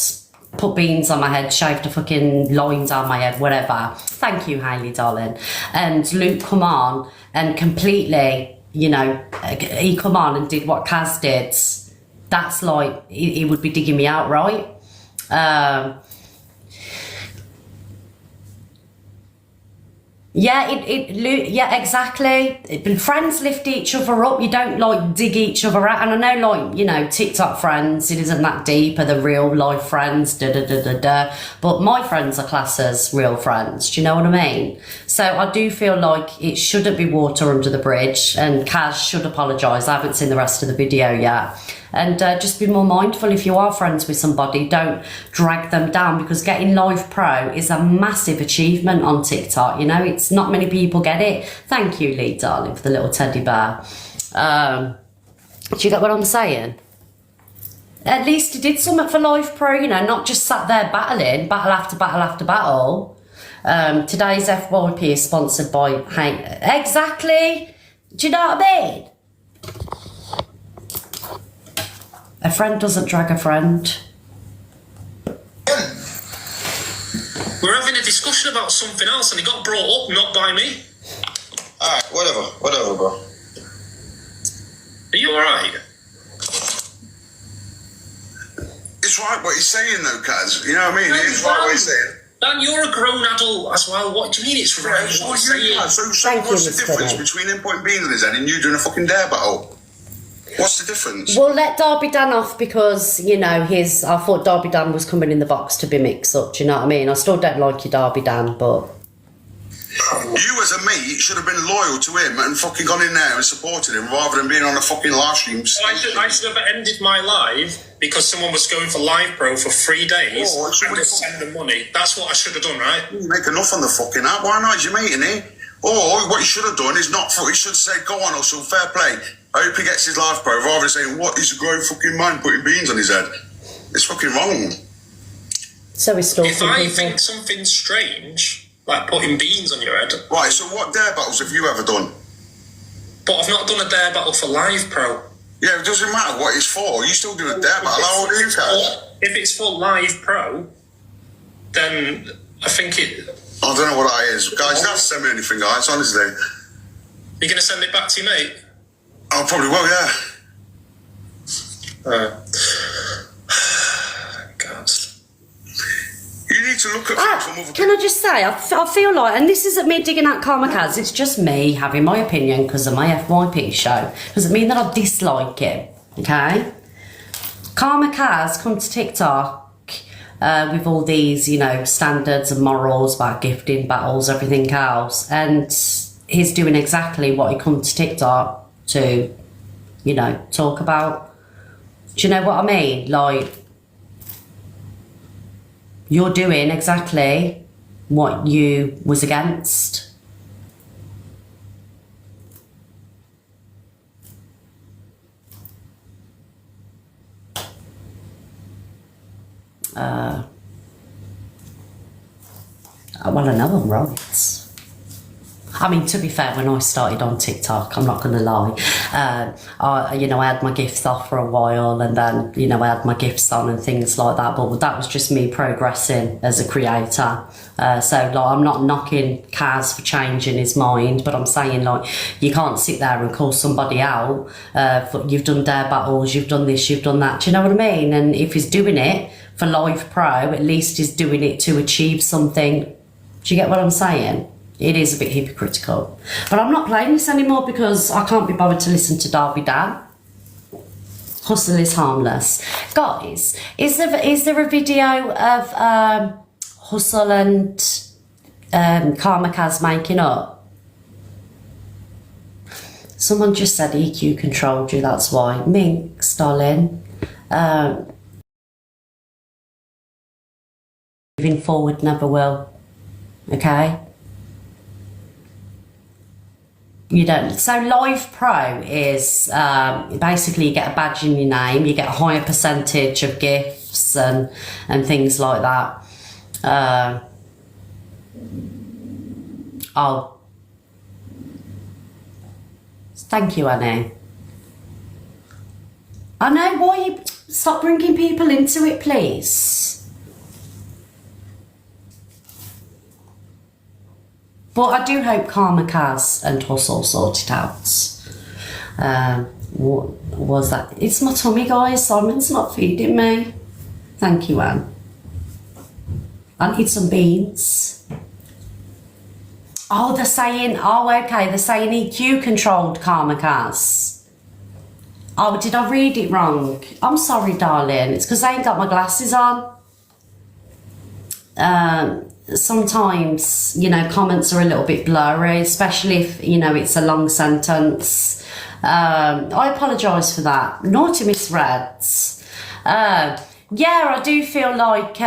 put beans on my head, shaved the fucking lines on my head, whatever. Thank you, Hayley, darling. And Luke come on and completely, you know, he come on and did what Kaz did. That's like he would be digging me out, right? Yeah, exactly. Friends lift each other up. You don't like dig each other out. And I know, like, you know, TikTok friends, it isn't that deep. Are the real life friends? But my friends are classed as real friends. Do you know what I mean? So I do feel like it shouldn't be water under the bridge. And Kaz should apologise. I haven't seen the rest of the video yet. And just be more mindful if you are friends with somebody. Don't drag them down, because getting Live Pro is a massive achievement on TikTok. You know, it's not many people get it. Thank you, Lee, darling, for the little teddy bear. Do you get what I'm saying? At least he did something for Live Pro, you know, not just sat there battling, battle after battle after battle. Today's FYP is sponsored by Hank. Exactly. Do you know what I mean? A friend doesn't drag a friend. We're having a discussion about something else and it got brought up, not by me. Alright, whatever, bro. Are you alright? It's right what he's saying though, Kaz. You know what I mean? It's right what he's saying. Dan, you're a grown adult as well. What do you mean it's right? So What what's the difference between him putting beans on his head and you doing a fucking dare battle? What's the difference? We'll let Derby Dan off because, you know, I thought Derby Dan was coming in the box to be mixed up, do you know what I mean? I still don't like you, Derby Dan, but... You as a mate should have been loyal to him and fucking gone in there and supported him rather than being on a fucking live stream. I should have ended my live because someone was going for Live Pro for 3 days and just send them money. That's what I should have done, right? You make enough on the fucking app. Why not? Is your mate in it? Or what you should have done is he should say, go on, Hustle, fair play. I hope he gets his Live Pro rather than saying, what, he's a grown fucking man putting beans on his head. It's fucking wrong. So he's stalking If I people. think something's strange, like putting beans on your head... Right, so what dare battles have you ever done? But I've not done a dare battle for Live Pro. Yeah, it doesn't matter what it's for. You still do a dare battle. How old are you, Kaz? If it's for Live Pro, then I think it... I don't know what that is. Guys, you don't have to send me anything, guys, honestly. You're going to send it back to your mate? I probably will, yeah. God. You need to look at things from other Can I just say, I feel like, and this isn't me digging out Karma Kaz, it's just me having my opinion because of my FYP show. Doesn't mean that I dislike him, okay? Karma Kaz come to TikTok with all these, you know, standards and morals about gifting, battles, everything else, and he's doing exactly what he come to TikTok to, you know, talk about. Do you know what I mean? Like, you're doing exactly what you was against. Well, I know I'm right. I mean, to be fair, when I started on TikTok, I'm not going to lie, I had my gifts off for a while and then, you know, I had my gifts on and things like that, but that was just me progressing as a creator. So, like, I'm not knocking Kaz for changing his mind, but I'm saying, like, you can't sit there and call somebody out, for, you've done dare battles, you've done this, you've done that, do you know what I mean? And if he's doing it for Live Pro, at least he's doing it to achieve something. Do you get what I'm saying? It is a bit hypocritical. But I'm not playing this anymore because I can't be bothered to listen to Derby Dan. Hustle is harmless. Guys, is there a video of Hustle and Karma Kaz making up? Someone just said EQ controlled you, that's why. Minx, darling. Moving forward, never will. Okay? You don't. So Live Pro is basically you get a badge in your name, you get a higher percentage of gifts and things like that. Oh, thank you, Annie. I know, why you stop bringing people into it, please. But I do hope Karma Kaz and Hustle sort it out. What was that? It's my tummy, guys. Simon's not feeding me. Thank you, Anne. I need some beans. Oh, they're saying, okay, they're saying EQ controlled Karma Kaz. Oh, did I read it wrong? I'm sorry, darling. It's because I ain't got my glasses on. Sometimes, you know, comments are a little bit blurry, especially if, you know, it's a long sentence. I apologise for that. Naughty misreads. Yeah, I do feel like,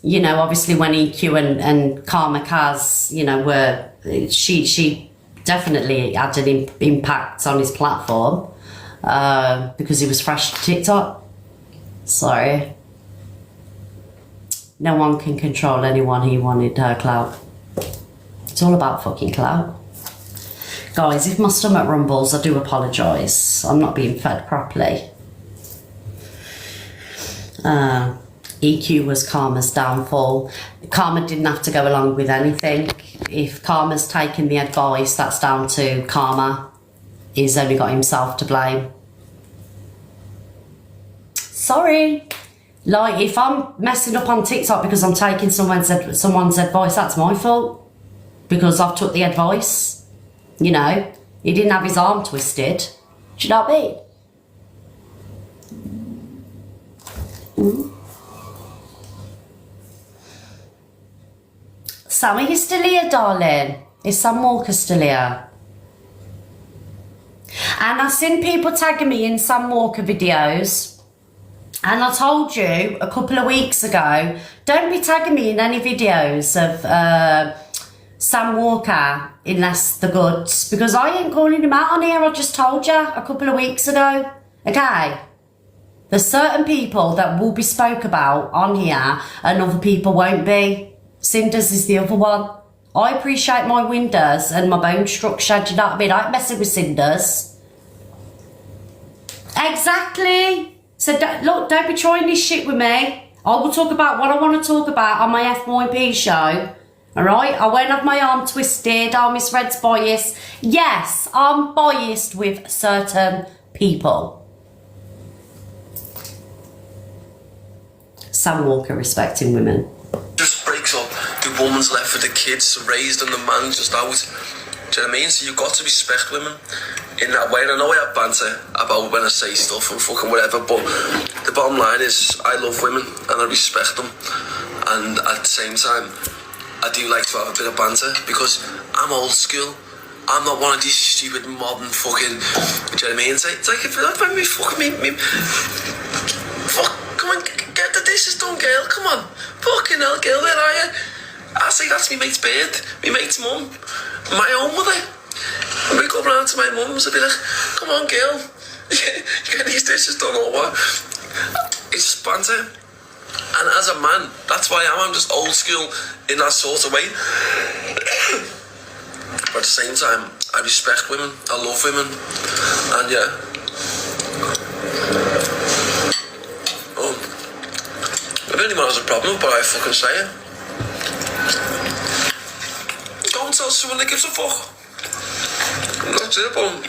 you know, obviously when EQ and Karma Kaz, you know, were, she definitely had an impact on his platform because he was fresh to TikTok. Sorry. No one can control anyone who wanted her clout. It's all about fucking clout. Guys, if my stomach rumbles, I do apologise. I'm not being fed properly. EQ was Karma's downfall. Karma didn't have to go along with anything. If Karma's taken the advice, that's down to Karma. He's only got himself to blame. Sorry. Like, if I'm messing up on TikTok because I'm taking someone's advice, that's my fault. Because I've took the advice. You know, he didn't have his arm twisted. Do you know what I mean? Sam, are you still here, darling? Is Sam Walker still here? And I've seen people tagging me in Sam Walker videos. And I told you a couple of weeks ago, don't be tagging me in any videos of Sam Walker unless the goods. Because I ain't calling him out on here, I just told you a couple of weeks ago. Okay? There's certain people that will be spoke about on here and other people won't be. Cinders is the other one. I appreciate my windows and my bone structure, do you know what I mean? I ain't messing with cinders. Exactly. So look, don't be trying this shit with me. I will talk about what I want to talk about on my FYP show. Alright? I won't have my arm twisted. Oh, Miss Red's biased. Yes, I'm biased with certain people. Sam Walker respecting women. Just breaks up. The woman's left with the kids raised and the man's just out. Do you know what I mean? So you've got to respect women in that way. And I know I have banter about when I say stuff and fucking whatever, but the bottom line is I love women and I respect them. And at the same time, I do like to have a bit of banter because I'm old school. I'm not one of these stupid modern fucking, do you know what I mean? It's like if me fucking me, fuck, come on, get the dishes done, girl, come on. Fucking hell, girl, where are you? I say that's me mate's bird, me mate's mum, my own mother. And we go round to my mum's and be like, come on, girl, you get these dishes done or what? It's just banter. And as a man, that's why I'm just old school in that sort of way. But at the same time, I respect women, I love women, and yeah. If anyone has a problem, but I fucking say it. Go and tell someone that gives a fuck. That's it, but...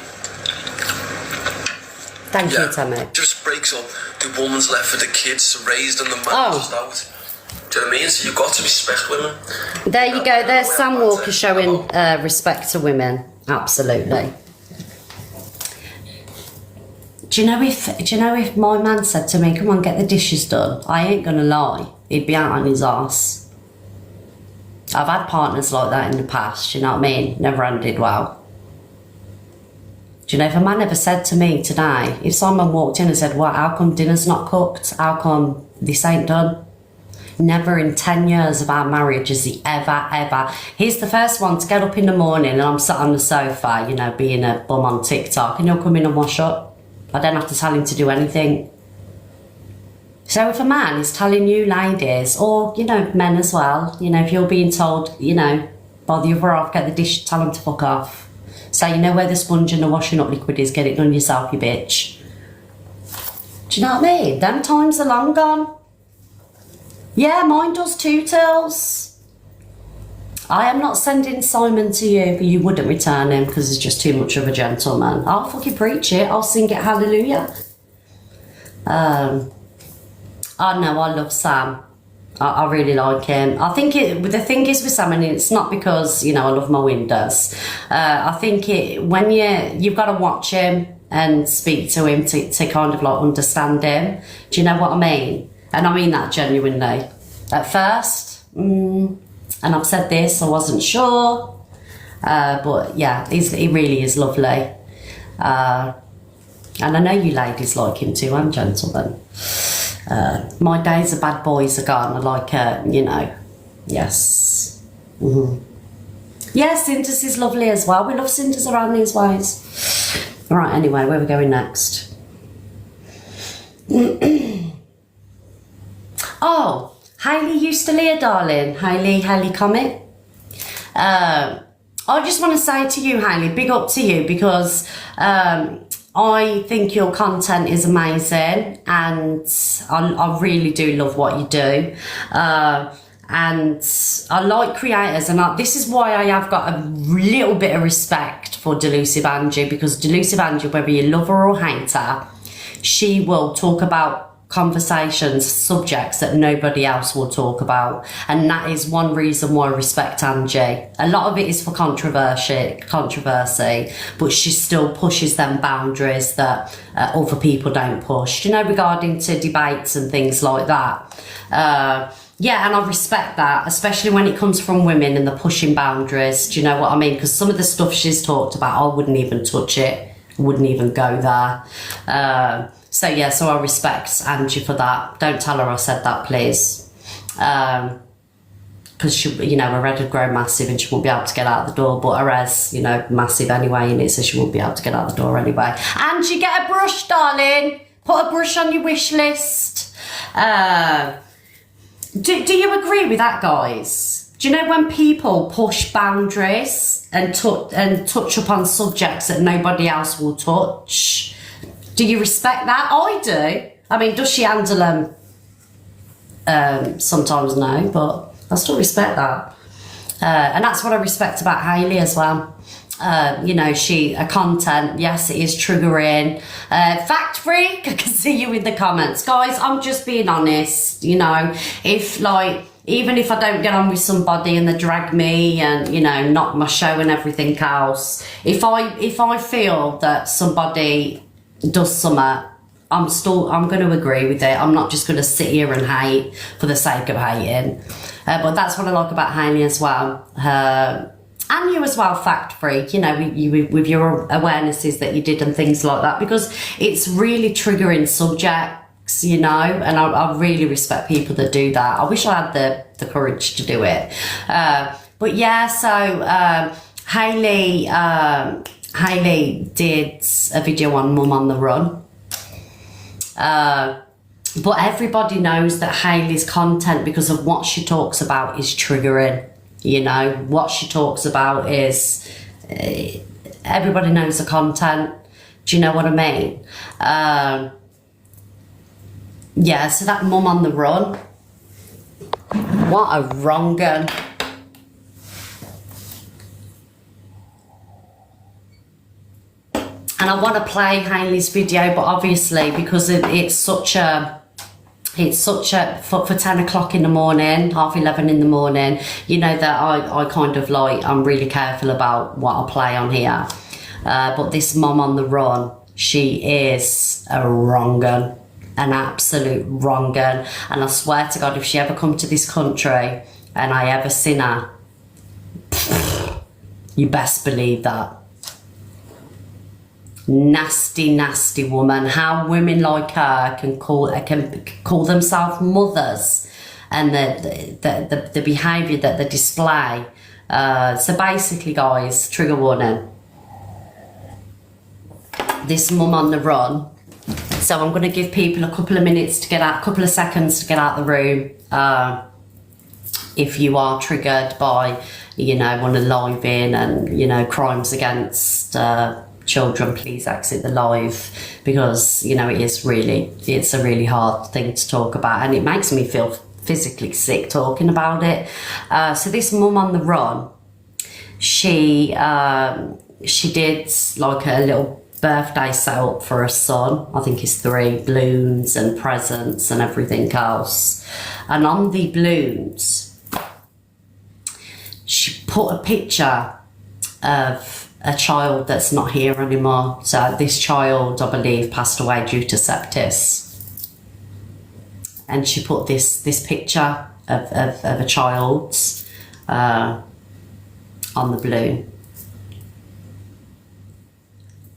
Thank you, Tammy. Just breaks up. The woman's left with the kids raised and the man just out. Do you know what I mean? So you've got to respect women. There you go. There's Sam Walker showing respect to women. Absolutely. Do you know if my man said to me, come on, get the dishes done, I ain't gonna lie, he'd be out on his arse. I've had partners like that in the past, you know what I mean? Never ended well. Do you know, if a man ever said to me today, if someone walked in and said, what, how come dinner's not cooked? How come this ain't done? Never in 10 years of our marriage has he ever. He's the first one to get up in the morning and I'm sat on the sofa, you know, being a bum on TikTok, and he'll come in and wash up. I don't have to tell him to do anything. So if a man is telling you ladies, or, you know, men as well, you know, if you're being told, you know, by the other half, get the dish, tell them to fuck off. So you know where the sponge and the washing up liquid is, get it done yourself, you bitch. Do you know what I mean? Them times are long gone. Yeah, mine does too, Tills. I am not sending Simon to you, but you wouldn't return him because he's just too much of a gentleman. I'll fucking preach it. I'll sing it hallelujah. Oh no, I love Sam. I really like him. I think the thing is with Sam, and it's not because, you know, I love my windows. I think when you've got to watch him and speak to him to kind of like understand him. Do you know what I mean? And I mean that genuinely. At first, and I've said this, I wasn't sure. But yeah, he really is lovely. And I know you ladies like him too, and gentlemen. My days of bad boys are gone. I like, you know, yes. Mm-hmm. Yeah, Cinders is lovely as well. We love Cinders around these ways. All right, anyway, where are we going next? Oh, Hayley, you still here, darling? Hayley Comet. I just want to say to you, Hayley, big up to you, because I I think your content is amazing, and I really do love what you do. And I like creators, and this is why I have got a little bit of respect for Delusive Angie, because Delusive Angie, whether you love her or hate her, she will talk about conversations, subjects that nobody else will talk about, and that is one reason why I respect Angie. A lot of it is for controversy, but she still pushes them boundaries that other people don't push, you know, regarding to debates and things like that. Yeah, and I respect that, especially when it comes from women and the pushing boundaries. Do you know what I mean? Because some of the stuff she's talked about, I wouldn't even touch it, wouldn't even go there. So yeah, so I respect Angie for that. Don't tell her I said that, please. Because she, you know, her head would grow massive and she won't be able to get out the door. But her head's, you know, massive anyway in it, so she won't be able to get out the door anyway. Angie, get a brush, darling. Put a brush on your wish list. Do you agree with that, guys? Do you know when people push boundaries and touch upon subjects that nobody else will touch? Do you respect that? I do. I mean, does she handle them? Sometimes no, but I still respect that. And that's what I respect about Hayley as well. You know, her content, yes, it is triggering. Fact freak, I can see you in the comments. Guys, I'm just being honest, you know. If, like, even if I don't get on with somebody and they drag me and, you know, knock my show and everything else, if I feel that somebody does something, I'm going to agree with it. I'm not just going to sit here and hate for the sake of hating. But that's what I like about Hayley as well. And you as well, Fact Freak, you know, with your awarenesses that you did and things like that, because it's really triggering subjects, you know, and I really respect people that do that. I wish I had the courage to do it. But yeah, so Hayley did a video on Mum on the Run. But everybody knows that Hayley's content, because of what she talks about, is triggering. You know, what she talks about is, everybody knows the content. Do you know what I mean? Yeah, so that Mum on the Run. What a wrong un. And I want to play Hayley's video, but obviously because it's such a for 10 o'clock in the morning, 11:30 in the morning, you know, that I kind of like, I'm really careful about what I play on here. But this Mum on the Run, she is a wrong un, an absolute wrong un. And I swear to God, if she ever come to this country and I ever seen her, you best believe that. Nasty, nasty woman. How women like her can call themselves mothers, and the behaviour that they display. So basically, guys, trigger warning. This Mum on the Run. So I'm going to give people a couple of minutes to get out, a couple of seconds to get out the room. If you are triggered by, you know, want to live in and, you know, crimes against children, please exit the live, because, you know, it's a really hard thing to talk about, and it makes me feel physically sick talking about it. So this Mum on the Run, she did like a little birthday set up for her son. I think it's 3 balloons and presents and everything else, and on the balloons she put a picture of a child that's not here anymore. So this child, I believe, passed away due to sepsis. And she put this picture of a child on the balloon.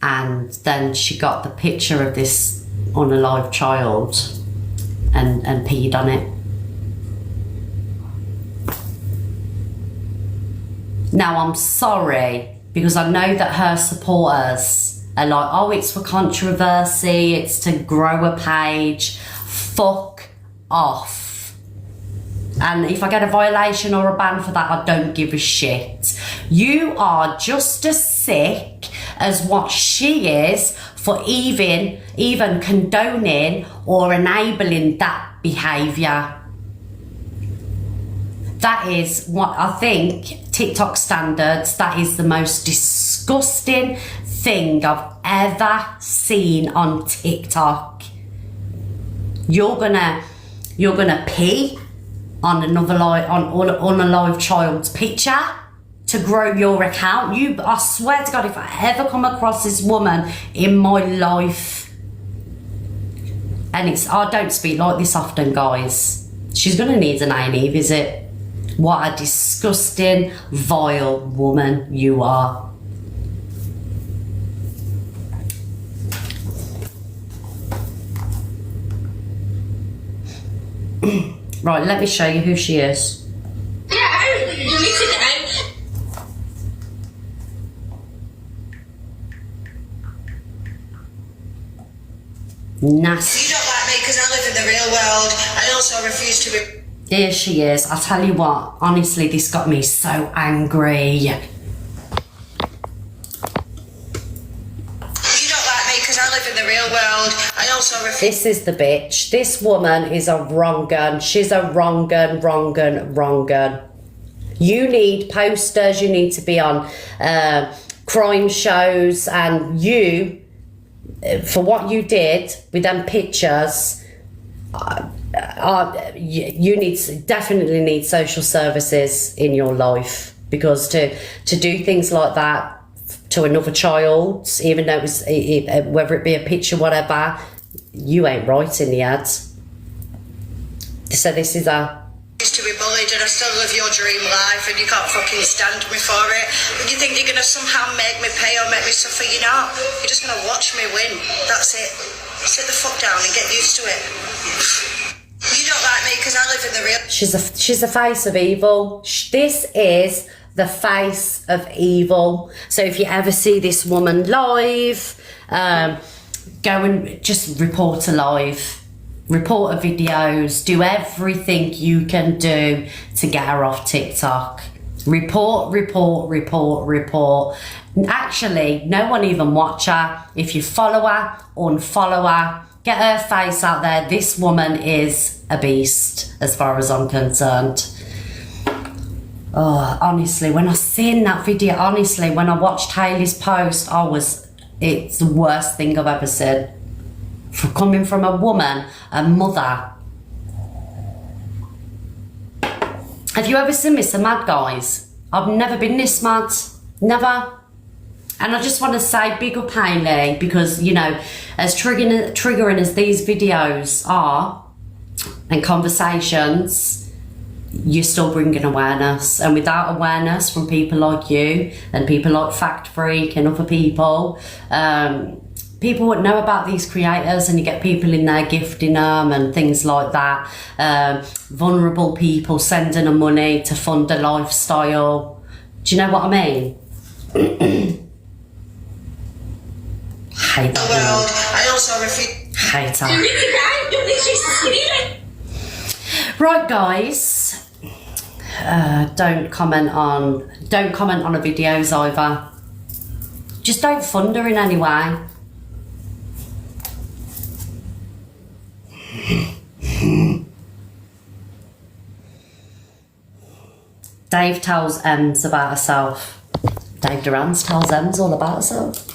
And then she got the picture of this unalive child and peed on it. Now, I'm sorry, because I know that her supporters are like, oh, it's for controversy, it's to grow a page. Fuck off. And if I get a violation or a ban for that, I don't give a shit. You are just as sick as what she is for even condoning or enabling that behaviour. That is what I think, TikTok standards, that is the most disgusting thing I've ever seen on TikTok. You're gonna pee on another on a live child's picture to grow your account. I swear to God, if I ever come across this woman in my life, and I don't speak like this often, guys, she's gonna need an A&E visit. What a disgusting, vile woman you are. Right, let me show you who she is. Yeah, you need to get Nasty. You don't like me because I live in the real world. I also refuse to be... Here she is. I'll tell you what, honestly, this got me so angry. You don't like me because I live in the real world. I also refuse... This is the bitch. This woman is a wrong un. She's a wrong un. You need posters, you need to be on crime shows, and you, for what you did with them pictures, you definitely need social services in your life, because to do things like that to another child, even though it was whether it be a picture, whatever, you ain't right in the ads. So this is to be bullied, and I still live your dream life, and you can't fucking stand me for it. But you think you're gonna somehow make me pay or make me suffer? You're not. You're just gonna watch me win. That's it. Sit the fuck down and get used to it. You don't like me because I live in the real... She's the face of evil. This is the face of evil. So if you ever see this woman live, go and just report her live. Report her videos. Do everything you can do to get her off TikTok. Report. Actually, no one even watch her. If you follow her, unfollow her. Get her face out there. This woman is a beast, as far as I'm concerned. Oh, honestly, when I seen that video, honestly, when I watched Hayley's post, it's the worst thing I've ever seen. Coming from a woman, a mother. Have you ever seen me so mad, guys? I've never been this mad. Never. And I just want to say big up Hayley, because, you know, as triggering as these videos are, and conversations, you're still bringing awareness. And without awareness from people like you, and people like Fact Freak and other people, people wouldn't know about these creators, and you get people in there gifting them and things like that. Vulnerable people sending them money to fund a lifestyle. Do you know what I mean? Hate that world. I also refuse... Hate that. Right, guys. Don't comment on her videos either. Just don't fund her in any way. Dave tells Ems about herself. Dave Durant tells Ems all about herself.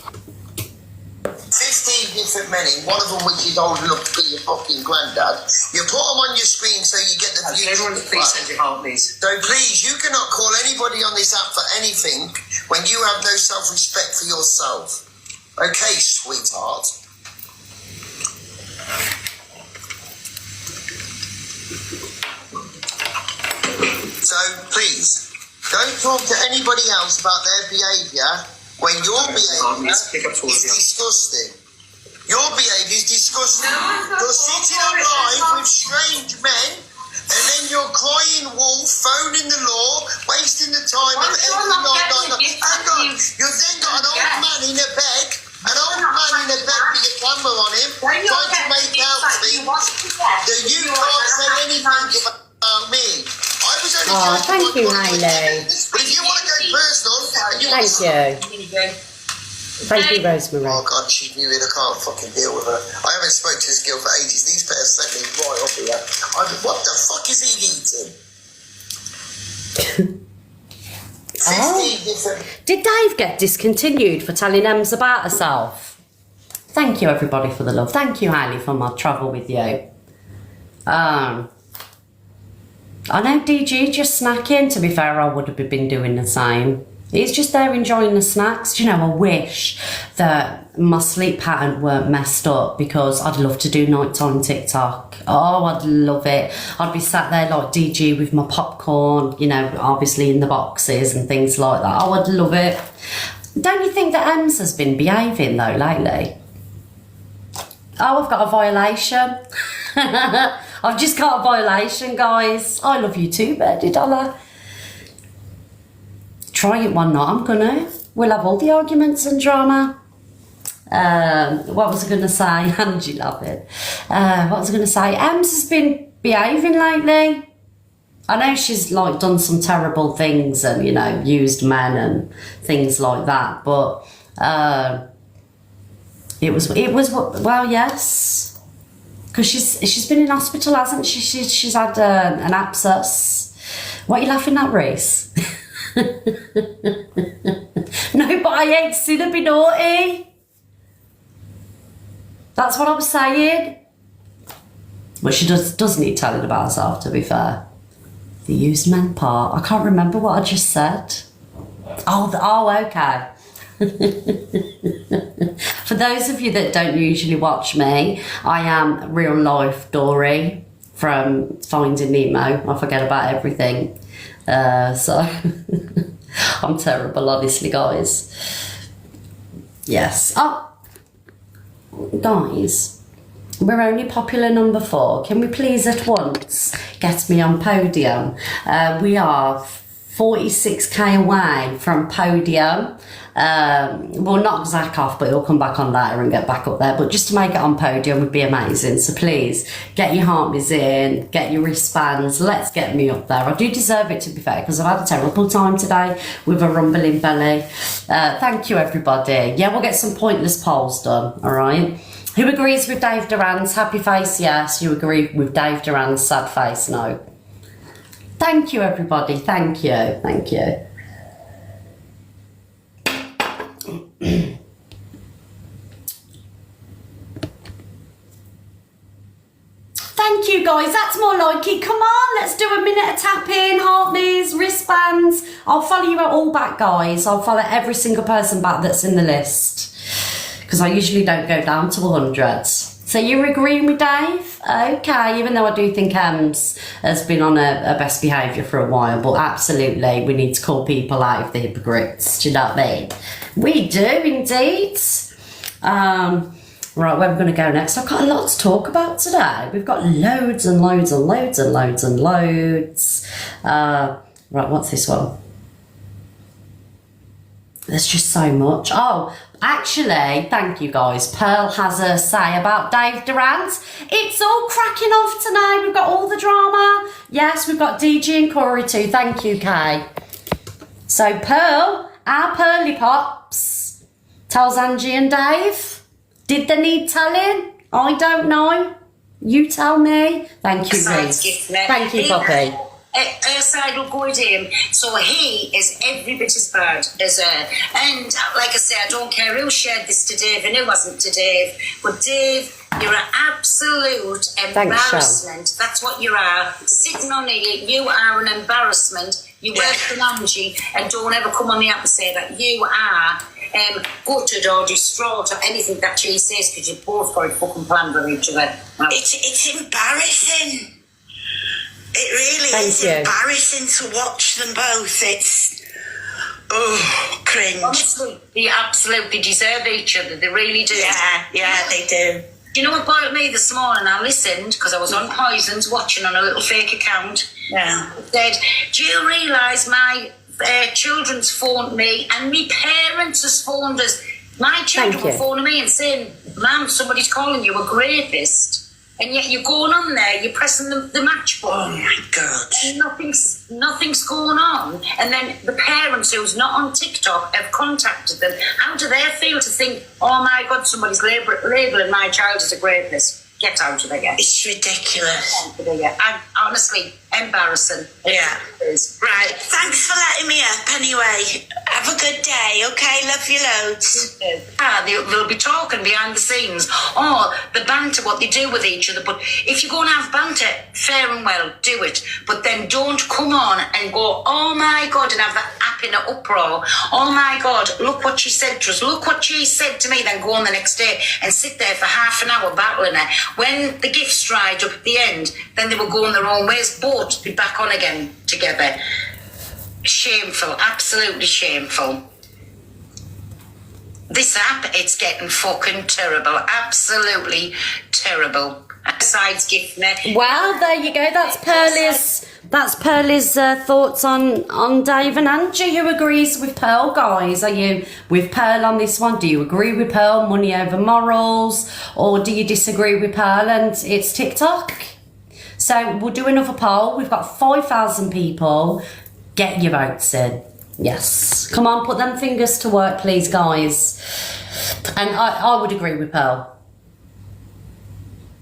15 different men, one of them which is old enough to be your fucking granddad. You put them on your screen so you get the view. Everyone, please send your heart, please. So please, you cannot call anybody on this app for anything when you have no self-respect for yourself. Okay, sweetheart. So please, don't talk to anybody else about their behaviour when your behaviour is disgusting. Your behaviour is disgusting. You're sitting on live with strange men, and then you're crying wolf, phoning the law, wasting the time of every night. Hang on, you've then got an old man in a bed, with a camera on him, trying to make out things that you can't say anything about me. I was only thank you, Hayley. But if you want to go personal, thank you. Thank you, Rosemary. Oh God, she's new in. I can't fucking deal with her. I haven't spoken to this girl for ages. These pairs sent me right up here. What the fuck is he eating? 15 different. Did Dave get discontinued for telling Ems about herself? Thank you, everybody, for the love. Thank you, Hayley, for my travel with you. I know DG just snacking. To be fair, I would have been doing the same. He's just there enjoying the snacks. Do you know, I wish that my sleep pattern weren't messed up, because I'd love to do nighttime TikTok. Oh, I'd love it. I'd be sat there like DG with my popcorn, you know, obviously in the boxes and things like that. Oh, I'd love it. Don't you think that Ems has been behaving though lately? Oh, I've got a violation. I've just got a violation, guys. I love you too, Birdie Dollar. Try it one night, I'm gonna. We'll have all the arguments and drama. What was I gonna say? And you love it. What was I gonna say? Ems has been behaving lately. I know she's like done some terrible things and, you know, used men and things like that, but it was well, yes, because she's been in hospital, hasn't she? She's had an abscess. What are you laughing at, Reese? No, but I ain't seen her be naughty. That's what I was saying. Well, she does need telling about herself, to be fair. The used men part. I can't remember what I just said. Oh, okay. For those of you that don't usually watch me, I am real life Dory from Finding Nemo. I forget about everything. So I'm terrible, honestly, guys. Yes. Oh, guys, we're only popular number 4. Can we please at once get me on podium? We are 46k away from podium. Well, not Zach off, but he'll come back on later and get back up there. But just to make it on podium would be amazing. So please get your harpies in, get your wristbands. Let's get me up there. I do deserve it, to be fair, because I've had a terrible time today with a rumbling belly. Thank you, everybody. Yeah, we'll get some pointless polls done. All right. Who agrees with Dave Duran's happy face? Yes. You agree with Dave Duran's sad face? No. Thank you, everybody. Thank you. Thank you. Thank you, guys. That's more like it. Come on, let's do a minute of tapping, heartbeats, wristbands. I'll follow you all back, guys. I'll follow every single person back that's in the list, because I usually don't go down to 100. So you're agreeing with Dave? Okay, even though I do think Ems has been on a best behaviour for a while, but absolutely, we need to call people out of the hypocrites. Do you know what I mean? We do, indeed. Right, where are we going to go next? I've got a lot to talk about today. We've got loads and loads and loads and loads and loads. Right, what's this one? There's just so much. Oh, actually, thank you, guys. Pearl has a say about Dave Durant. It's all cracking off tonight. We've got all the drama. Yes, we've got DG and Corey too. Thank you, Kay. So Pearl, our Pearly Pops, tells Angie and Dave. Did they need telling? I don't know. You tell me. Thank you, Reese. Thank you, Poppy. Her side will go with him, so he is every bit as bad as her. And like I say, I don't care who shared this to Dave and who wasn't to Dave, but Dave, you're an absolute embarrassment. Thanks, that's what you are. Sitting on here, you are an embarrassment. You're worse than Angie, and don't ever come on the app and say that you are gutted or distraught or anything that she says, because you both got a fucking plan with each other. It's embarrassing. It really is embarrassing to watch them both. It's cringe. Honestly, they absolutely deserve each other. They really do. Yeah, they do. Do you know what bothered me this morning? I listened because I was on Poisons watching on a little fake account. Yeah. It said, do you realise my children's phoned me and my parents has phoned us? My children were phoning me and saying, Mum, somebody's calling you a rapist. And yet you're going on there, you're pressing the match button. Oh my God. And nothing's going on. And then the parents who's not on TikTok have contacted them. How do they feel to think, oh my God, somebody's labelling my child as a rapist? Get out of there. It's ridiculous. I'm honestly embarrassing. Yeah. Right. Thanks for letting me up anyway. Have a good day, okay? Love you loads. They'll be talking behind the scenes. Oh, the banter, what they do with each other. But if you're going to have banter, fair and well, do it. But then don't come on and go, oh my God, and have that app in an uproar. Oh my God, look what she said to us. Look what she said to me. Then go on the next day and sit there for half an hour battling her. When the gifts dried up at the end, then they were going their own ways. Both be back on again together. Shameful, absolutely shameful. This app, it's getting fucking terrible. Absolutely terrible. Besides gift me. Well, there you go. That's Pearlie's thoughts on Dave and Angie. Who agrees with Pearl, guys? Are you with Pearl on this one? Do you agree with Pearl, money over morals? Or do you disagree with Pearl and it's TikTok? So we'll do another poll. We've got 5,000 people. Get your votes in. Yes. Come on, put them fingers to work, please, guys. And I would agree with Pearl.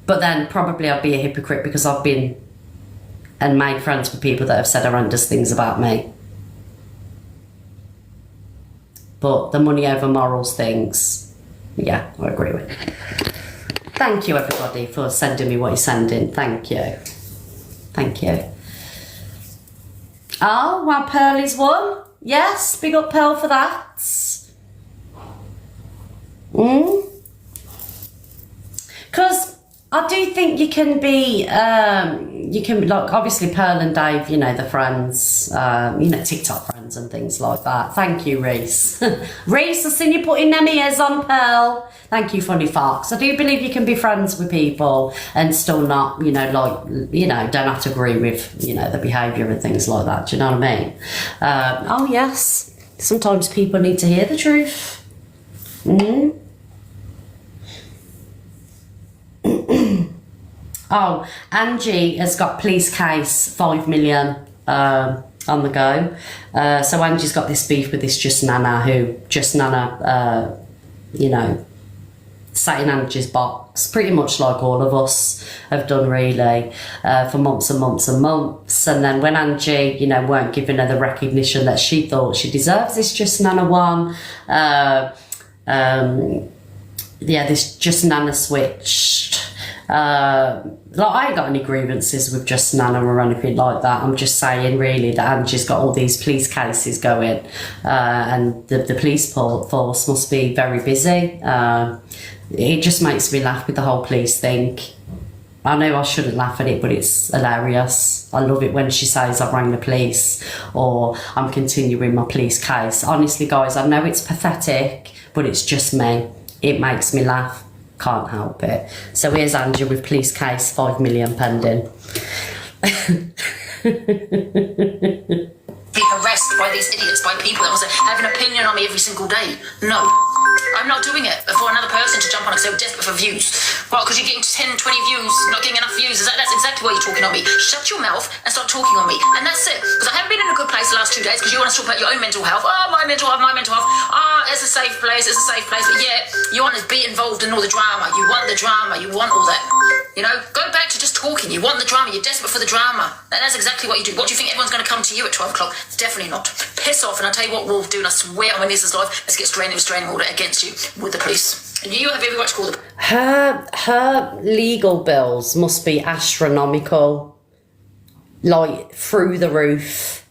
But then probably I'd be a hypocrite because I've been and made friends with people that have said horrendous things about me. But the money over morals things, yeah, I agree with. Thank you, everybody, for sending me what you're sending. Thank you. Thank you. Oh, well, Pearl is one. Yes, big up Pearl for that. Because I do think you can be, like, obviously Pearl and Dave, you know, the friends, TikTok friends and things like that. Thank you, Reese. Reese, I've seen you putting them ears on, Pearl. Thank you, Funny Fox. I do believe you can be friends with people and still not, don't have to agree with, the behaviour and things like that. Do you know what I mean? Oh, yes. Sometimes people need to hear the truth. Oh, Angie has got police case 5 million on the go. So Angie's got this beef with this Just Nana sat in Angie's box, pretty much like all of us have done really, for months and months and months. And then when Angie, weren't giving her the recognition that she thought she deserves, this Just Nana one, this Just Nana switched. I ain't got any grievances with Just Nana or anything like that. I'm just saying really that Angie's got all these police cases going, and the police force must be very busy. It just makes me laugh with the whole police thing. I know I shouldn't laugh at it, but it's hilarious. I love it when she says I've rang the police or I'm continuing my police case. Honestly, guys, I know it's pathetic, but it's just me. It makes me laugh. Can't help it. So here's Angie with police case 5 million pending. Be harassed by these idiots, by people that have an opinion on me every single day. No, I'm not doing it for another person to jump on because they're desperate for views. Well, because you're getting 10, 20 views, not getting enough views. That's exactly why you're talking on me. Shut your mouth and start talking on me. And that's it. Because I haven't been in a good place the last 2 days because you want to talk about your own mental health. Oh, my mental health. Oh, it's a safe place. But yeah, you want to be involved in all the drama. You want the drama. You want all that. Go back to just talking. You want the drama. You're desperate for the drama. And that's exactly what you do. What do you think everyone's going to come to you at 12 o'clock? Definitely not. Piss off, and I'll tell you what we'll do, and I swear on my niece's life, let's get restraining order against you with the police. And you have every right to call them. Her legal bills must be astronomical, like through the roof.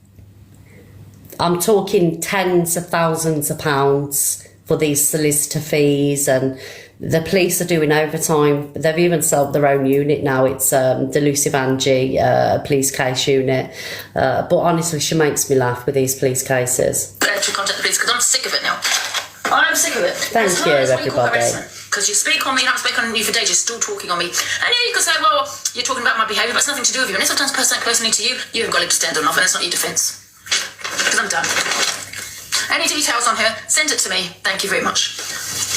I'm talking tens of thousands of pounds for these solicitor fees, and the police are doing overtime. They've even sold their own unit now. It's Delusive Angie police case unit. But honestly, she makes me laugh with these police cases. To contact the police because I'm sick of it now. I'm sick of it. Thank you, everybody. Because you speak on me and I'm speaking on you for days, you're still talking on me. And yeah, you can say, well, you're talking about my behaviour, but it's nothing to do with you. And if I've done personally to you, you haven't got a leg to stand on off, and that's not your defence. Because I'm done. Any details on her, send it to me. Thank you very much.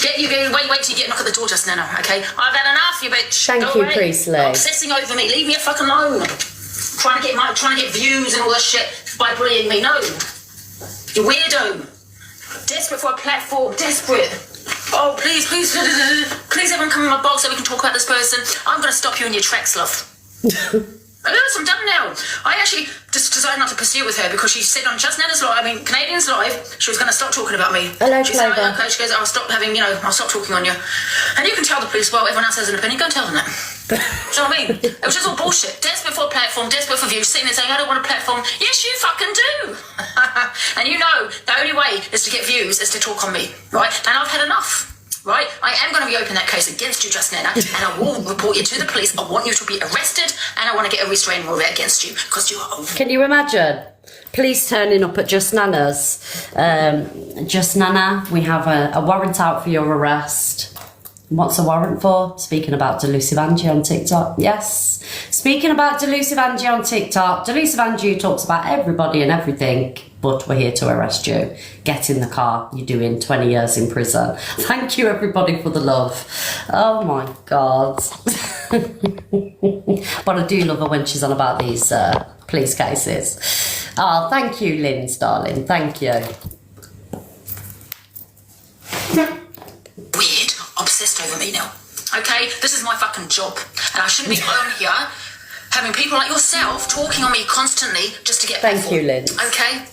Wait till you get a knock at the door, just Nana, okay? I've had enough, you bitch. Thank Go you, away. Priestley. Obsessing over me. Leave me fucking alone. Trying to get views and all that shit by bullying me. No. You weirdo. Desperate for a platform. Desperate. Oh, please, everyone come in my box so we can talk about this person. I'm going to stop you in your tracks, love. Yes, I'm done now. I actually just decided not to pursue with her because she said on Just Nana's Live, Canadian's Live, she was going to stop talking about me. Hello, she said, Clover. okay, she goes, I'll stop talking on you. And you can tell the police, well, everyone else has an opinion, go and tell them that. Do you know what I mean? It was just all bullshit. Desperate for a platform, desperate for views, sitting there saying, I don't want a platform. Yes, you fucking do. And you know, the only way is to get views is to talk on me, right? And I've had enough. Right, I am going to reopen that case against you, Just Nana, and I will report you to the police. I want you to be arrested, and I want to get a restraining order against you because you are. Can you imagine? Police turning up at Just Nana's. Just Nana, we have a warrant out for your arrest. What's a warrant for? Speaking about Delusive Angie on TikTok. Yes. Speaking about Delusive Angie on TikTok. Delusive Angie talks about everybody and everything, but we're here to arrest you. Get in the car. You're doing 20 years in prison. Thank you, everybody, for the love. Oh, my God. But I do love her when she's on about these police cases. Oh, thank you, Lynn's darling. Thank you. Weird, obsessed over me now. Okay, this is my fucking job, and I shouldn't be on here having people like yourself talking on me constantly just to get. Thank you, Lynn. Okay.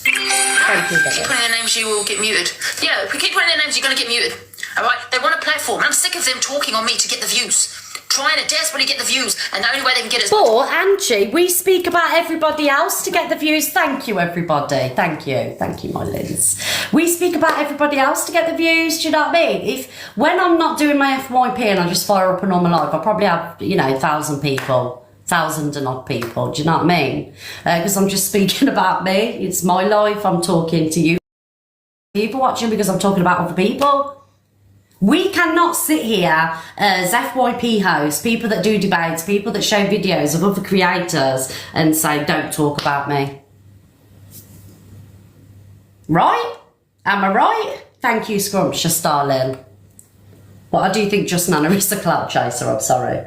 Thank you, Keep putting their names, you will get muted. Yeah, if we keep putting their names, you're going to get muted. All right? They want a platform, and I'm sick of them talking on me to get the views. Trying to desperately get the views, and the only way they can get is. But, Angie, we speak about everybody else to get the views. Thank you, everybody. Thank you. Thank you, my Lins. We speak about everybody else to get the views. Do you know what I mean? When I'm not doing my FYP and I just fire up a normal live, I probably have, 1,000 people. 1,000 and odd people, do you know what I mean? Because I'm just speaking about me. It's my life. I'm talking to you. People watching because I'm talking about other people. We cannot sit here as FYP hosts, people that do debates, people that show videos of other creators and say, don't talk about me. Right? Am I right? Thank you, Scrumptious, darling. But I do think Just Nana is a clout chaser, I'm sorry.